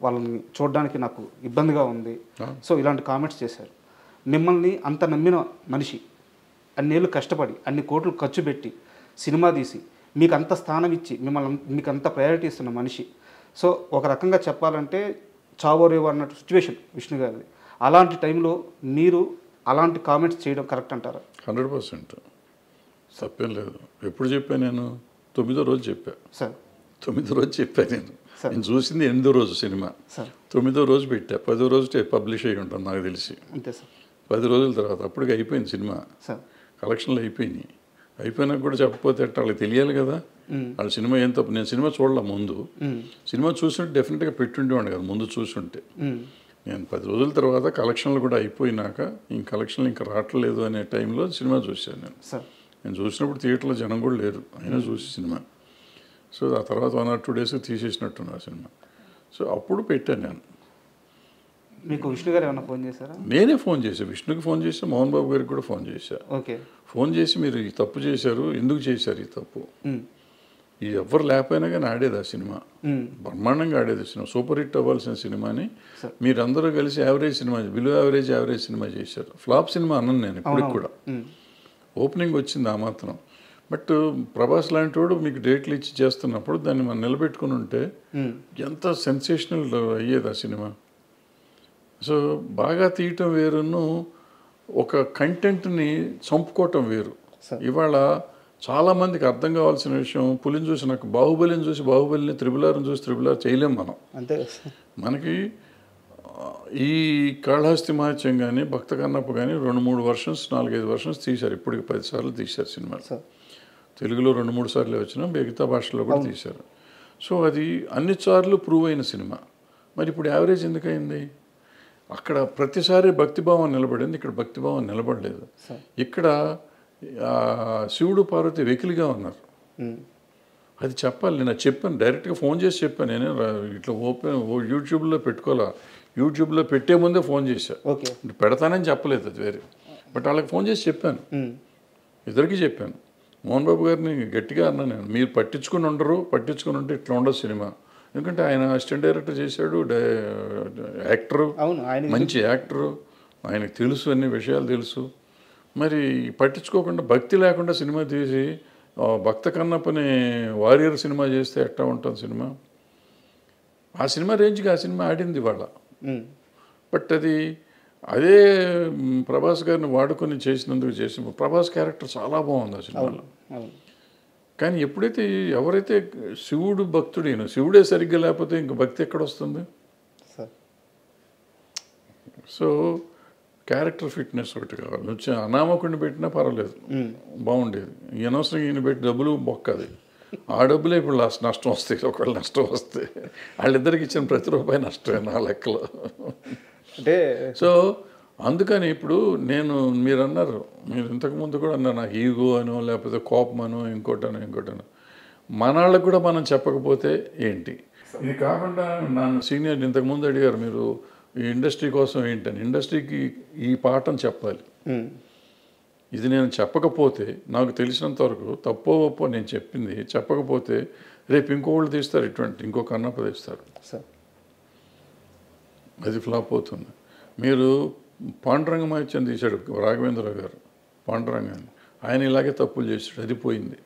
వాళ్ళని చూడడానికి నాకు ఇబ్బందిగా ఉంది, సో ఇలాంటి కామెంట్స్ చేశారు. మిమ్మల్ని అంత నమ్మిన మనిషి అన్నేళ్ళు కష్టపడి అన్ని కోట్లు ఖర్చు పెట్టి సినిమా తీసి మీకు అంత స్థానం ఇచ్చి మీకు అంత ప్రయారిటీ ఇస్తున్న మనిషి, సో ఒక రకంగా చెప్పాలంటే చావోరేవో అన్నట్టు సిచ్యువేషన్ విష్ణు గారిది. అలాంటి టైంలో మీరు అలాంటి కామెంట్స్ చేయడం కరెక్ట్ అంటారా? 100% తప్పేం లేదు. ఎప్పుడు చెప్పాను నేను? 9వ రోజు చెప్పా సార్. 9వ రోజు చెప్పాను నేను చూసింది 8వ రోజు సినిమా, 9వ రోజు పెట్టా, 10వ రోజు పబ్లిష్ అయ్యి ఉంటాను నాకు తెలిసి. అంతే సార్. 10 రోజుల తర్వాత అప్పటికి అయిపోయింది సినిమా, కలెక్షన్లు అయిపోయినాయి. అయిపోయినాక కూడా చెప్పకపోతే అట్లా వాళ్ళకి తెలియాలి కదా వాళ్ళ సినిమా ఏం తప్పు. నేను సినిమా చూడలే ముందు, సినిమా చూస్తుంటే డెఫినెట్గా పెట్టుండేవాడు కదా ముందు చూస్తుంటే. నేను 10 రోజుల తర్వాత కలెక్షన్లు కూడా అయిపోయినాక ఇంక కలెక్షన్లు ఇంకా రావట్లేదు అనే టైంలో సినిమా చూశాను నేను చూసినప్పుడు థియేటర్లో జనం కూడా లేరు, అయినా చూసి సినిమా. సో ఆ తర్వాత 1 or 2 days తీసేసినట్టున్నా సినిమా. సో అప్పుడు పెట్టాను నేను. మీకు విష్ణు గారు ఏమైనా ఫోన్ చేశారా? నేనే ఫోన్ చేశాను, విష్ణుకి ఫోన్ చేశా, మోహన్ బాబు గారికి కూడా ఫోన్ చేశాను. ఓకే. ఫోన్ చేసి మీరు ఈ తప్పు చేశారు, ఎందుకు చేశారు ఈ తప్పు, ఇది ఎవ్వరు లేకపోయినా కానీ ఆడేది ఆ సినిమా, బ్రహ్మాండంగా ఆడేది సినిమా, సూపర్ హిట్ అవ్వాల్సిన సినిమాని మీరందరూ కలిసి average cinema, below average cinema చేశారు. ఫ్లాప్ సినిమా అన్నాను నేను ఇప్పటికి కూడా. ఓపెనింగ్ వచ్చింది ఆ మాత్రం. బట్ ప్రభాస్ లాంటి వాడు మీకు డేట్లు ఇచ్చి చేస్తున్నప్పుడు దాన్ని మనం నిలబెట్టుకుని ఉంటే ఎంత సెన్సేషనల్ అయ్యేది ఆ సినిమా. సో బాగా తీయటం వేరును ఒక కంటెంట్ని చంపుకోవటం వేరు. ఇవాళ చాలామందికి అర్థం కావాల్సిన విషయం, పులిని చూసి నాకు బాహుబలిని చూసి బాహుబలిని, త్రిబులార్ని చూసి త్రిబులార్ చేయలేం మనం. అంతే. మనకి ఈ కాళహస్తి మహత్యం కానీ భక్త కన్నప్ప కానీ 2-3 వర్షన్స్ 4-5 వర్షన్స్ తీశారు. ఇప్పటికి 10 సార్లు తీశారు సినిమాలు. తెలుగులో 2-3 సార్లు వచ్చినా మిగతా భాషలో కూడా తీశారు. సో అది అన్ని సార్లు ప్రూవ్ అయిన సినిమా. మరి ఇప్పుడు యావరేజ్ ఎందుకయింది? అక్కడ ప్రతిసారి భక్తిభావం నిలబడింది, ఇక్కడ భక్తిభావం నిలబడలేదు. ఇక్కడ శివుడు పార్వతి వెకిలిగా ఉన్నారు. అది చెప్పాలి. నేను చెప్పాను, డైరెక్ట్గా ఫోన్ చేసి చెప్పాను. నేనే ఇట్లా యూట్యూబ్లో పెట్టుకోవాలా, యూట్యూబ్లో పెట్టే ముందే ఫోన్ చేశా. పెడతానని చెప్పలేదు, అది వేరే. బట్ వాళ్ళకి ఫోన్ చేసి చెప్పాను, ఇద్దరికి చెప్పాను. మోహన్ బాబు గారిని గట్టిగా అన్నా నేను, మీరు పట్టించుకుని ఉంటే ఇట్లా ఉండదు సినిమా. ఎందుకంటే ఆయన అసిస్టెంట్ డైరెక్టర్ చేశాడు, యాక్టరు, మంచి యాక్టరు, ఆయనకు తెలుసు, అన్ని విషయాలు తెలుసు. మరి పట్టించుకోకుండా భక్తి లేకుండా సినిమా తీసి భక్త కన్నప్పని వారియర్ సినిమా చేస్తే ఎట్లా ఉంటుంది సినిమా? ఆ సినిమా రేంజ్కి ఆ సినిమా ఆడింది ఇవాళ. బట్ అది అదే ప్రభాస్ గారిని వాడుకొని చేసినందుకు చేసిన ప్రభాస్ క్యారెక్టర్ చాలా బాగుంది ఆ సినిమాలో. కానీ ఎప్పుడైతే ఎవరైతే శివుడు భక్తుడైనా, శివుడే సరిగ్గా లేకపోతే ఇంక భక్తి ఎక్కడ వస్తుంది? సో క్యారెక్టర్ ఫిట్నెస్ ఒకటి కావాలి. వచ్చి అనామకుడిని పెట్టినా పర్వాలేదు, బాగుండేది. అనవసరంగా ఈయన పెట్టి డబ్బులు బొక్కది, ఆ డబ్బులే ఇప్పుడు నష్టం వస్తాయి. ఒకవేళ నష్టం వస్తే వాళ్ళిద్దరికి ఇచ్చిన ప్రతి రూపాయి నష్టమే నా లెక్కలో. అంటే సో అందుకని ఇప్పుడు మీరు అన్నారు, మీరు ఇంతకుముందు కూడా అన్నారు నాకు ఈగో అనో లేకపోతే కోపం అనో ఇంకోటనో మన వాళ్ళకు కూడా మనం చెప్పకపోతే ఏంటి? ఇది కాకుండా నన్ను సీనియర్ ఇంతకుముందు అడిగారు, మీరు ఈ ఇండస్ట్రీ కోసం ఏంటని. ఇండస్ట్రీకి ఈ పాఠం చెప్పాలి. ఇది నేను చెప్పకపోతే, నాకు తెలిసినంత వరకు తప్పో ఒప్పో నేను చెప్పింది చెప్పకపోతే రేపు ఇంకోళ్ళు తీస్తారు, ఇంకో కన్నప్ప తీస్తారు, అది ఫ్లాప్ అవుతుంది. మీరు పాండురంగ మహత్యం తీశాడు రాఘవేంద్రరావు గారు, పాండురంగాన్ని, ఆయన ఇలాగే తప్పులు చేశాడు, అది పోయింది.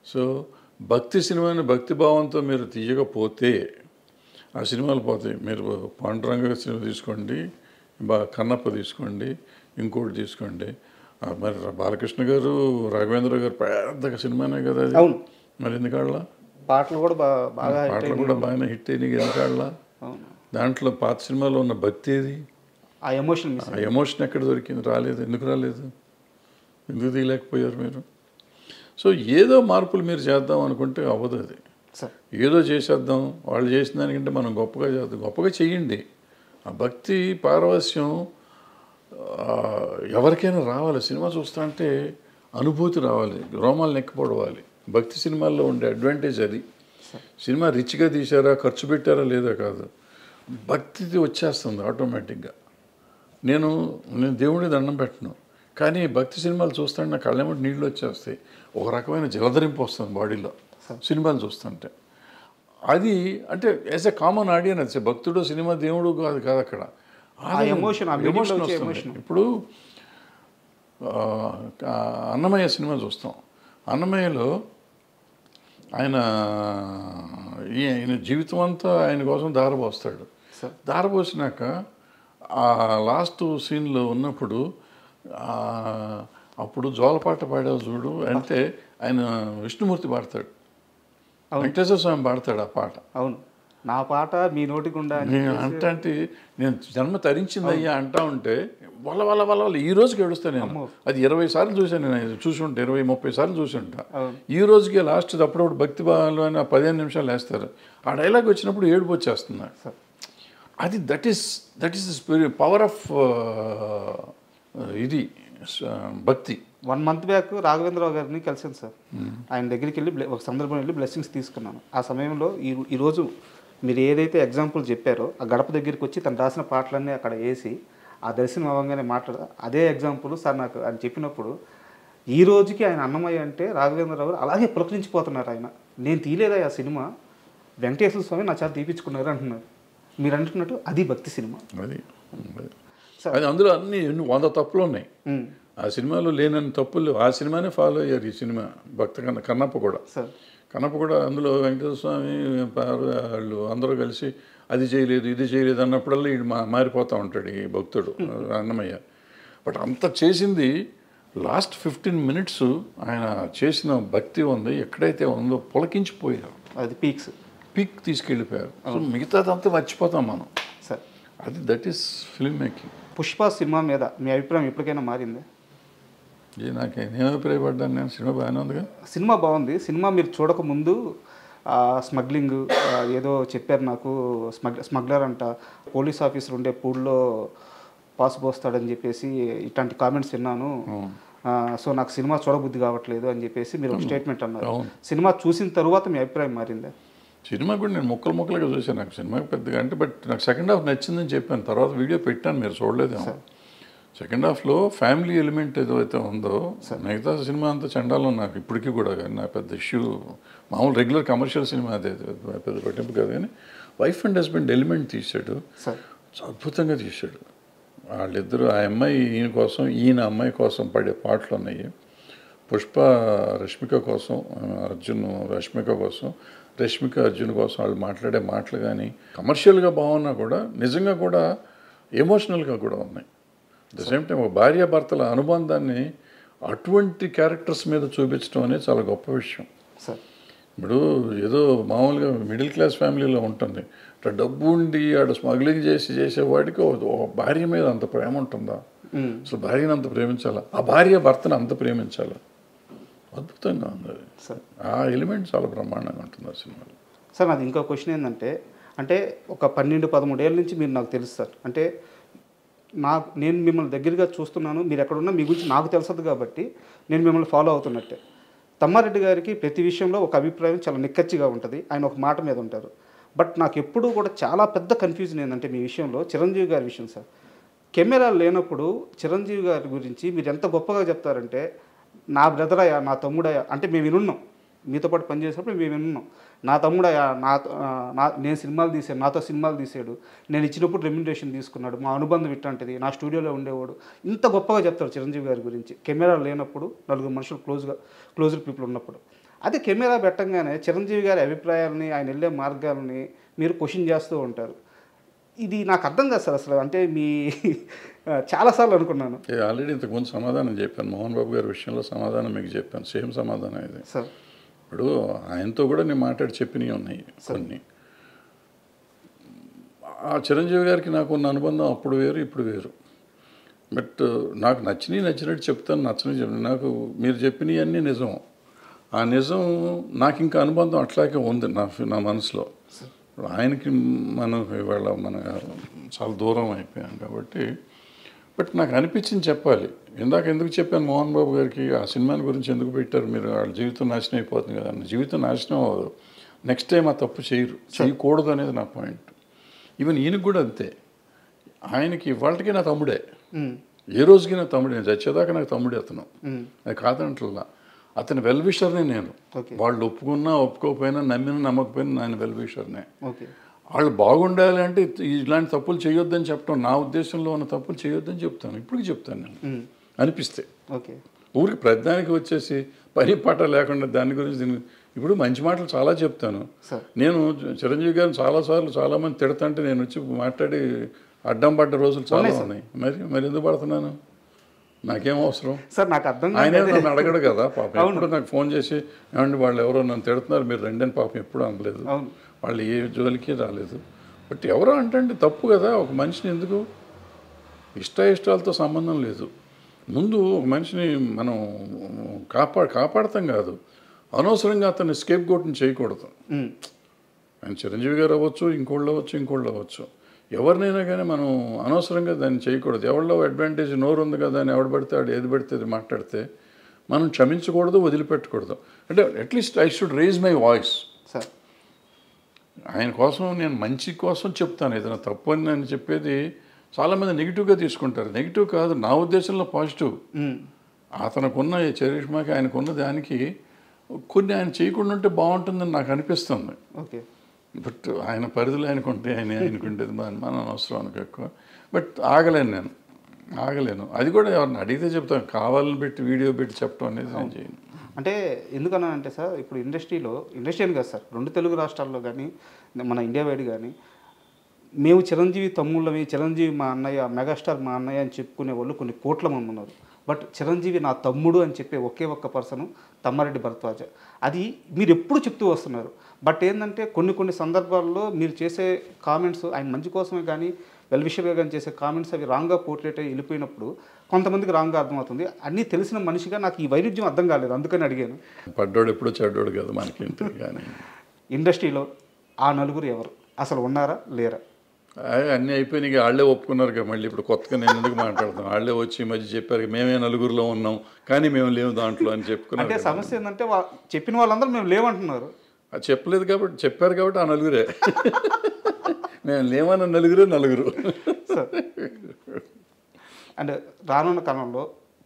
సో భక్తి సినిమాని భక్తి భావంతో మీరు తీయకపోతే ఆ సినిమాలు పోతాయి. మీరు పాండురంగ సినిమా తీసుకోండి, కన్నప్ప తీసుకోండి, ఇంకోటి తీసుకోండి. మరి బాలకృష్ణ గారు, రాఘవేంద్ర గారు పెద్ద సినిమానే కదా అది. అవును. మరి ఎందుకాళ్ళ పాటలు కూడా బాగా పాటలు కూడా బాగానే హిట్ అయినాయి ఎందుకాళ్ళ. దాంట్లో పాత సినిమాలో ఉన్న భక్తి ఏది? ఆ ఎమోషన్ ఆ ఎమోషన్ ఎక్కడ దొరికింది? రాలేదు. ఎందుకు రాలేదు? ఎందుకు తీయలేకపోయారు మీరు? సో ఏదో మార్పులు మీరు చేద్దాం అనుకుంటే అవ్వదు. అది ఏదో చేసేద్దాం, వాళ్ళు చేసిన దానికంటే మనం గొప్పగా చేద్దాం. గొప్పగా చెయ్యండి. ఆ భక్తి పారవస్యం ఎవరికైనా రావాలి. సినిమా చూస్తా అంటే అనుభూతి రావాలి, రోమాలు నెక్కిపోవాలి. భక్తి సినిమాల్లో ఉండే అడ్వాంటేజ్ అది. సినిమా రిచ్గా తీశారా, ఖర్చు పెట్టారా లేదా కాదు, భక్తి వచ్చేస్తుంది ఆటోమేటిక్గా. నేను దేవుడి దండం పెట్టను, కానీ భక్తి సినిమాలు చూస్తుంటే నా కళ్ళెమ్మటి నీళ్ళు వచ్చేస్తాయి. ఒక రకమైన జలధరింపు వస్తుంది బాడీలో సినిమాలు చూస్తుంటే. అది అంటే యాజ్ ఎ కామన్ ఆడియన్స్, భక్తుడు సినిమా దేవుడు కాదు కాదు అక్కడ ఎమోషన్ వస్తుంది. ఇప్పుడు అన్నమయ్య సినిమా చూస్తాం. అన్నమయ్యలో ఆయన జీవితం అంతా ఆయన కోసం దారపోస్తాడు. దారపోసినాక ఆ లాస్ట్ సీన్లో ఉన్నప్పుడు అప్పుడు జోలపాట పాడావు చూడు అంటే ఆయన విష్ణుమూర్తి పాడతాడు, వెంకటేశ్వర స్వామి పాడతాడు ఆ పాట. అవును, నా పాట మీ నోటికి అంటే నేను జన్మ తరించిందయ్యా అంటా ఉంటే వల్ల వల్ల వల్ల వల్ల ఈ రోజుకి ఏడుస్తాను నేను. అది 20 సార్లు చూశాను నేను, చూసి ఉంటా 20-30 సార్లు చూసి ఉంటా. ఈ రోజుకి లాస్ట్ అప్పుడప్పుడు భక్తి భావాలు అని 15 నిమిషాలు వేస్తారు. ఆ డైలాగ్ వచ్చినప్పుడు ఏడుపు వచ్చేస్తుంది. అది దట్ ఈస్ పవర్ ఆఫ్ ఇది భక్తి. 1 మంత్ బ్యాక్ రాఘవేంద్రరావు గారిని కలిసాను సార్. ఆయన దగ్గరికి వెళ్ళి ఒక సందర్భం వెళ్ళి బ్లెస్సింగ్స్ తీసుకున్నాను. ఆ సమయంలో ఈరోజు మీరు ఏదైతే ఎగ్జాంపుల్ చెప్పారో ఆ గడప దగ్గరికి వచ్చి తను రాసిన పాటలన్నీ అక్కడ వేసి ఆ దర్శనం అవ్వగానే అదే ఎగ్జాంపుల్ సార్ నాకు ఆయన చెప్పినప్పుడు ఈ రోజుకి ఆయన అన్నమయ్య అంటే రాఘవేంద్రరావు గారు అలాగే పులకరించిపోతున్నారు. ఆయన నేను తీయలేదా ఆ సినిమా, వెంకటేశ్వర స్వామి నా చేత తీపించుకున్నారు అంటున్నారు. మీరు అంటున్నట్టు అది భక్తి సినిమా. అది అందులో అన్ని 100 తప్పులు ఉన్నాయి. ఆ సినిమాలో లేనన్ని తప్పులు ఆ సినిమానే ఫాలో అయ్యారు. ఈ సినిమా కన్నప్ప కూడా అందులో వెంకటేశ్వర స్వామి వాళ్ళు అందరూ కలిసి అది చేయలేదు ఇది చేయలేదు అన్నప్పుడల్లా వీడు మారిపోతూ ఉంటాడు ఈ భక్తుడు అన్నమయ్య. బట్ అంత చేసింది లాస్ట్ 15 minutes ఆయన చేసిన భక్తి ఉంది ఎక్కడైతే ఉందో పులకించిపోయారు. అది పీక్ తీసుకెళ్ళిపోయారు. సో మిగతాదంతా మర్చిపోతాం మనం. అది that is film making. Pushpa cinema మీద మీ అభిప్రాయం ఎప్పటికైనా మారిందా? నేను అభిప్రాయపడ్డాను. నేను సినిమా బాగానే ఉందిగా. సినిమా బాగుంది. సినిమా మీరు చూడకముందు స్మగ్లింగ్ ఏదో చెప్పారు నాకు, స్మగ్లర్ అంట, పోలీస్ ఆఫీసర్ ఉండే పూల్లో పాసు పోస్తాడని చెప్పేసి ఇట్లాంటి కామెంట్స్ విన్నాను. సో నాకు సినిమా చూడబుద్ధి కావట్లేదు అని చెప్పేసి మీరు ఒక స్టేట్మెంట్ అన్నారు. సినిమా చూసిన తర్వాత మీ అభిప్రాయం మారిందా? సినిమా కూడా నేను ముక్కలుగా చూసాను. నాకు సినిమా పెద్దగా అంటే బట్ నాకు సెకండ్ హాఫ్ నచ్చిందని చెప్పాను. తర్వాత వీడియో పెట్టాను, మీరు చూడలేదేమో. సెకండ్ హాఫ్లో ఫ్యామిలీ ఎలిమెంట్ ఏదైతే ఉందో మిగతా సినిమా అంతా చండాలో నాకు ఇప్పటికీ కూడా. కానీ నా పెద్ద ఇష్యూ మామూలు రెగ్యులర్ కమర్షియల్ సినిమా అదే పెద్ద పట్టింపు కాదు. కానీ వైఫ్ అండ్ హస్బెండ్ ఎలిమెంట్ తీశాడు, అద్భుతంగా తీశాడు. వాళ్ళిద్దరూ ఆ అమ్మాయి ఈయన కోసం, ఈయన అమ్మాయి కోసం పడే పాటలు ఉన్నాయి. పుష్ప రష్మిక కోసం, అర్జున్ రష్మిక కోసం, రష్మిక అర్జున్ కోసం వాళ్ళు మాట్లాడే మాటలు కానీ కమర్షియల్గా బాగున్నా కూడా నిజంగా కూడా ఎమోషనల్గా కూడా ఉన్నాయి. అట్ ద సేమ్ టైం ఒక భార్యాభర్తల అనుబంధాన్ని అటువంటి క్యారెక్టర్స్ మీద చూపించడం అనేది చాలా గొప్ప విషయం. ఇప్పుడు ఏదో మామూలుగా మిడిల్ క్లాస్ ఫ్యామిలీలో ఉంటుంది, ఇట్లా డబ్బు ఉండి ఆడ స్మగ్లింగ్ చేసేవాడికి ఒక భార్య మీద అంత ప్రేమ ఉంటుందా? అసలు భార్యను అంత ప్రేమించాలా, ఆ భార్య భర్తను అంత ప్రేమించాలా? అద్భుతంగా ఉంది అది. ఆ ఎలిమెంట్ చాలా బ్రహ్మాండంగా ఉంటుంది ఆ సినిమాలో. సార్ నాది ఇంకో క్వశ్చన్ ఏంటంటే, అంటే ఒక 12-13 ఏళ్ళ నుంచి మీరు నాకు తెలుసు సార్. అంటే నేను మిమ్మల్ని దగ్గరగా చూస్తున్నాను, మీరు ఎక్కడున్నా మీ గురించి నాకు తెలుసదు కాబట్టి నేను మిమ్మల్ని ఫాలో అవుతున్నట్టే. తమ్మారెడ్డి గారికి ప్రతి విషయంలో ఒక అభిప్రాయం చాలా నిక్కచ్చిగా ఉంటుంది, ఆయన ఒక మాట మీద ఉంటారు. బట్ నాకు ఎప్పుడూ కూడా చాలా పెద్ద కన్ఫ్యూజన్ ఏంటంటే మీ విషయంలో చిరంజీవి గారి విషయం సార్. కెమెరా లేనప్పుడు చిరంజీవి గారి గురించి మీరు ఎంత గొప్పగా చెప్తారంటే, నా బ్రదరయ్యా, నా తమ్ముడయ్యా, అంటే మేము వినున్నాం, మీతో పాటు పనిచేసినప్పుడు మేము వినున్నాం, నా తమ్ముడయ్యా, నేను సినిమాలు తీసాను, నాతో సినిమాలు తీసాడు, నేను ఇచ్చినప్పుడు రెమ్యునరేషన్ తీసుకున్నాడు, మా అనుబంధం ఇట్లాంటిది, నా స్టూడియోలో ఉండేవాడు, ఇంత గొప్పగా చెప్తారు చిరంజీవి గారి గురించి కెమెరా లేనప్పుడు, 4 మనుషులు క్లోజ్డ్ పీపుల్ ఉన్నప్పుడు. అదే కెమెరా పెట్టంగానే చిరంజీవి గారి అభిప్రాయాలని ఆయన వెళ్ళే మార్గాలని మీరు క్వశ్చన్ చేస్తూ ఉంటారు. ఇది నాకు అర్థం కాదు సార్ అసలు. అంటే మీ చాలాసార్లు అనుకున్నాను. ఆల్రెడీ ఇంతకుముందు సమాధానం చెప్పాను, మోహన్ బాబు గారి విషయంలో సమాధానం మీకు చెప్పాను, సేమ్ సమాధానం ఇది సార్. ఇప్పుడు ఆయనతో కూడా నేను మాట్లాడి చెప్పినవి ఉన్నాయి కొన్ని. ఆ చిరంజీవి గారికి నాకు ఉన్న అనుబంధం అప్పుడు వేరు ఇప్పుడు వేరు. బట్ నాకు నచ్చినట్టు చెప్తాను, నచ్చని చెప్తాను. నాకు మీరు చెప్పినవి అన్నీ నిజం. ఆ నిజం నాకు ఇంకా అనుబంధం అట్లాగే ఉంది నా మనసులో. ఆయనకి మనం ఇవాళ మన చాలా దూరం అయిపోయాం కాబట్టి. బట్ నాకు అనిపించింది చెప్పాలి. ఎందుకు చెప్పాను మోహన్ బాబు గారికి ఆ సినిమాని గురించి ఎందుకు పెట్టారు మీరు, వాళ్ళ జీవితం నాశనం అయిపోతుంది కదా. జీవితం నాశనం అవ్వదు, నెక్స్ట్ టైం ఆ తప్పు చేయకూడదు అనేది నా పాయింట్. ఈవెన్ ఈయనకు కూడా అంతే. ఆయనకి ఇవాళకి నా తమ్ముడే, ఏ రోజుకి నా తమ్ముడే, నేను చచ్చేదాకా నాకు తమ్ముడే అతను. అది కాదంటల్లా, అతని వెల్ విషర్నే నేను. వాళ్ళు ఒప్పుకున్నా ఒప్పుకోకపోయినా, నమ్మినా నమ్మకపోయినా నేను వెల్ విషర్నే. వాళ్ళు బాగుండాలి అంటే ఇలాంటి తప్పులు చేయొద్దని చెప్పడం, నా ఉద్దేశంలో ఉన్న తప్పులు చేయొద్దని చెప్తాను, ఇప్పటికి చెప్తాను నేను అనిపిస్తే. ఊరికి ప్రతిదానికి వచ్చేసి పని పాట లేకుండా దాని గురించి ఇప్పుడు మంచి మాటలు చాలా చెప్తాను నేను. చిరంజీవి గారిని చాలాసార్లు చాలామంది తిడతంటే నేను వచ్చి మాట్లాడి అడ్డం పడ్డ రోజులు చాలా ఉన్నాయి. మరి ఎందుకు పడుతున్నాను, నాకేం అవసరం సార్? నాకు అర్థం ఆయన నన్ను అడగడు కదా పాపం. ఎప్పుడు నాకు ఫోన్ చేసి ఏమండి వాళ్ళు ఎవరో నన్ను తిడుతున్నారు మీరు రండి అని పాపం ఎప్పుడు అనలేదు. వాళ్ళు ఏ జోలికి రాలేదు. బట్ ఎవరో అంటే తప్పు కదా. ఒక మనిషిని ఎందుకు ఇష్టాలతో సంబంధం లేదు. ముందు ఒక మనిషిని మనం కాపాడతాం కాదు, అనవసరంగా అతన్ని స్కేప్ గోట్ని చేయకూడదు. ఆయన చిరంజీవి గారు అవ్వచ్చు, ఇంకోళ్ళు అవ్వచ్చు, ఎవరినైనా కానీ మనం అనవసరంగా దాన్ని చేయకూడదు. ఎవరిలో అడ్వాంటేజ్ నోరు ఉంది కదా అని ఎవడు పడితే వాడు ఏది పడితే అది మాట్లాడితే మనం క్షమించకూడదు, వదిలిపెట్టకూడదు. అంటే at least I should raise my voice. Sir ఆయన కోసం నేను మంచి కోసం చెప్తాను. ఏదైనా తప్పు అని నేను చెప్పేది చాలామంది నెగిటివ్గా తీసుకుంటారు. నెగిటివ్ కాదు, నా ఉద్దేశంలో పాజిటివ్. అతనుకున్న చరిష్మాకి ఆయనకున్న దానికి కొన్ని ఆయన చేయకుండా ఉంటే బాగుంటుందని నాకు అనిపిస్తుంది. బట్ ఆయన పరిధిలో ఆయనకుంటే ఆయనకుంటేది మన అవసరం అనుకో ఎక్కువ. బట్ ఆగలేను. అది కూడా ఎవరిని అడిగితే చెప్తాను, కావాలని పెట్టి వీడియో పెట్టి చెప్పడం అనేది నేను చేయను. అంటే ఎందుకన్నానంటే సార్, ఇప్పుడు ఇండస్ట్రీ అని కాదు సార్, 2 తెలుగు రాష్ట్రాల్లో కానీ మన ఇండియా వైడ్ కానీ మేము చిరంజీవి తమ్ముళ్ళవి, చిరంజీవి మా అన్నయ్య, మెగాస్టార్ మా అన్నయ్య అని చెప్పుకునే వాళ్ళు కొన్ని కోట్ల మంది ఉన్నారు. బట్ చిరంజీవి నా తమ్ముడు అని చెప్పే ఒకే ఒక్క పర్సన్ తమ్మారెడ్డి భరద్వాజ. అది మీరు ఎప్పుడు చెప్తూ వస్తున్నారు. బట్ ఏంటంటే కొన్ని సందర్భాల్లో మీరు చేసే కామెంట్స్ ఆయన మంచి కోసమే కానీ వెల్ విషయంగా కానీ చేసే కామెంట్స్ అవి రాంగ్గా పోర్ట్రేట్ అయ్యి వెళ్ళిపోయినప్పుడు కొంతమందికి రాంగ్గా అర్థమవుతుంది. అన్నీ తెలిసిన మనిషిగా నాకు ఈ వైరుధ్యం అర్థం కాలేదు, అందుకని అడిగాను. పడ్డోడు ఎప్పుడు చెడ్డోడు కదా మనకి. కానీ ఇండస్ట్రీలో ఆ నలుగురు ఎవరు అసలు ఉన్నారా లేరా? అన్నీ అయిపోయినాయి, వాళ్ళే ఒప్పుకున్నారు కదా. మళ్ళీ ఇప్పుడు కొత్తగా నేను ఎందుకు మాట్లాడతాను, వాళ్ళే వచ్చి ఈ మధ్య చెప్పారు మేమే నలుగురిలో ఉన్నాం కానీ మేము లేవు దాంట్లో అని చెప్పుకున్నారు. అంటే సమస్య ఏంటంటే చెప్పిన వాళ్ళందరూ మేము లేవంటున్నారు. అది చెప్పలేదు కాబట్టి, చెప్పారు కాబట్టి ఆ నలుగురే. మేము లేవన్న నలుగురు. అండ్ రానున్న కాలంలో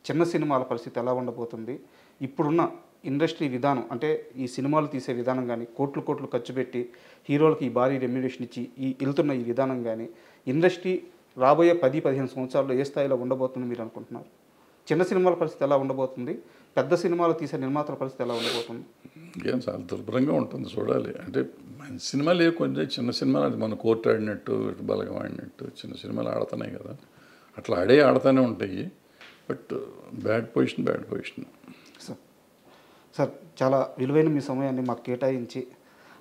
చిన్న సినిమాల పరిస్థితి ఎలా ఉండబోతుంది? ఇప్పుడున్న ఇండస్ట్రీ విధానం అంటే ఈ సినిమాలు తీసే విధానం కానీ, కోట్లు ఖర్చు పెట్టి హీరోలకి ఈ భారీ రెమ్యునరేషన్ ఇచ్చి వెళ్తున్న ఈ విధానం కానీ, ఇండస్ట్రీ రాబోయే 10-15 సంవత్సరాల్లో ఏ స్థాయిలో ఉండబోతుంది మీరు అనుకుంటున్నారు? చిన్న సినిమాల పరిస్థితి ఎలా ఉండబోతుంది? పెద్ద సినిమాలు తీసే నిర్మాతల పరిస్థితి ఎలా ఉండబోతుంది? ఏం చాలా దుర్భరంగా ఉంటుంది, చూడాలి. అంటే మంచి సినిమాలు కొంచెం చిన్న సినిమాలు అది మన కోర్టు ఆడినట్టు, బలగం ఆడినట్టు చిన్న సినిమాలు ఆడుతున్నాయి కదా, అట్లా ఆడుతూనే ఉంటాయి. But bad position. సార్ చాలా విలువైన మీ సమయాన్ని మాకు కేటాయించి,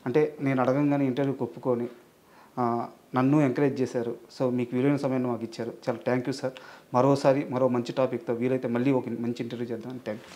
అంటే నేను అడగంగానే ఇంటర్వ్యూకి ఒప్పుకొని నన్ను ఎంకరేజ్ చేశారు. సో మీకు విలువైన సమయాన్ని మాకు ఇచ్చారు, చాలా థ్యాంక్ యూ సార్. మరో మంచి టాపిక్తో వీలైతే మళ్ళీ ఒక మంచి ఇంటర్వ్యూ చేద్దాం. Thank you.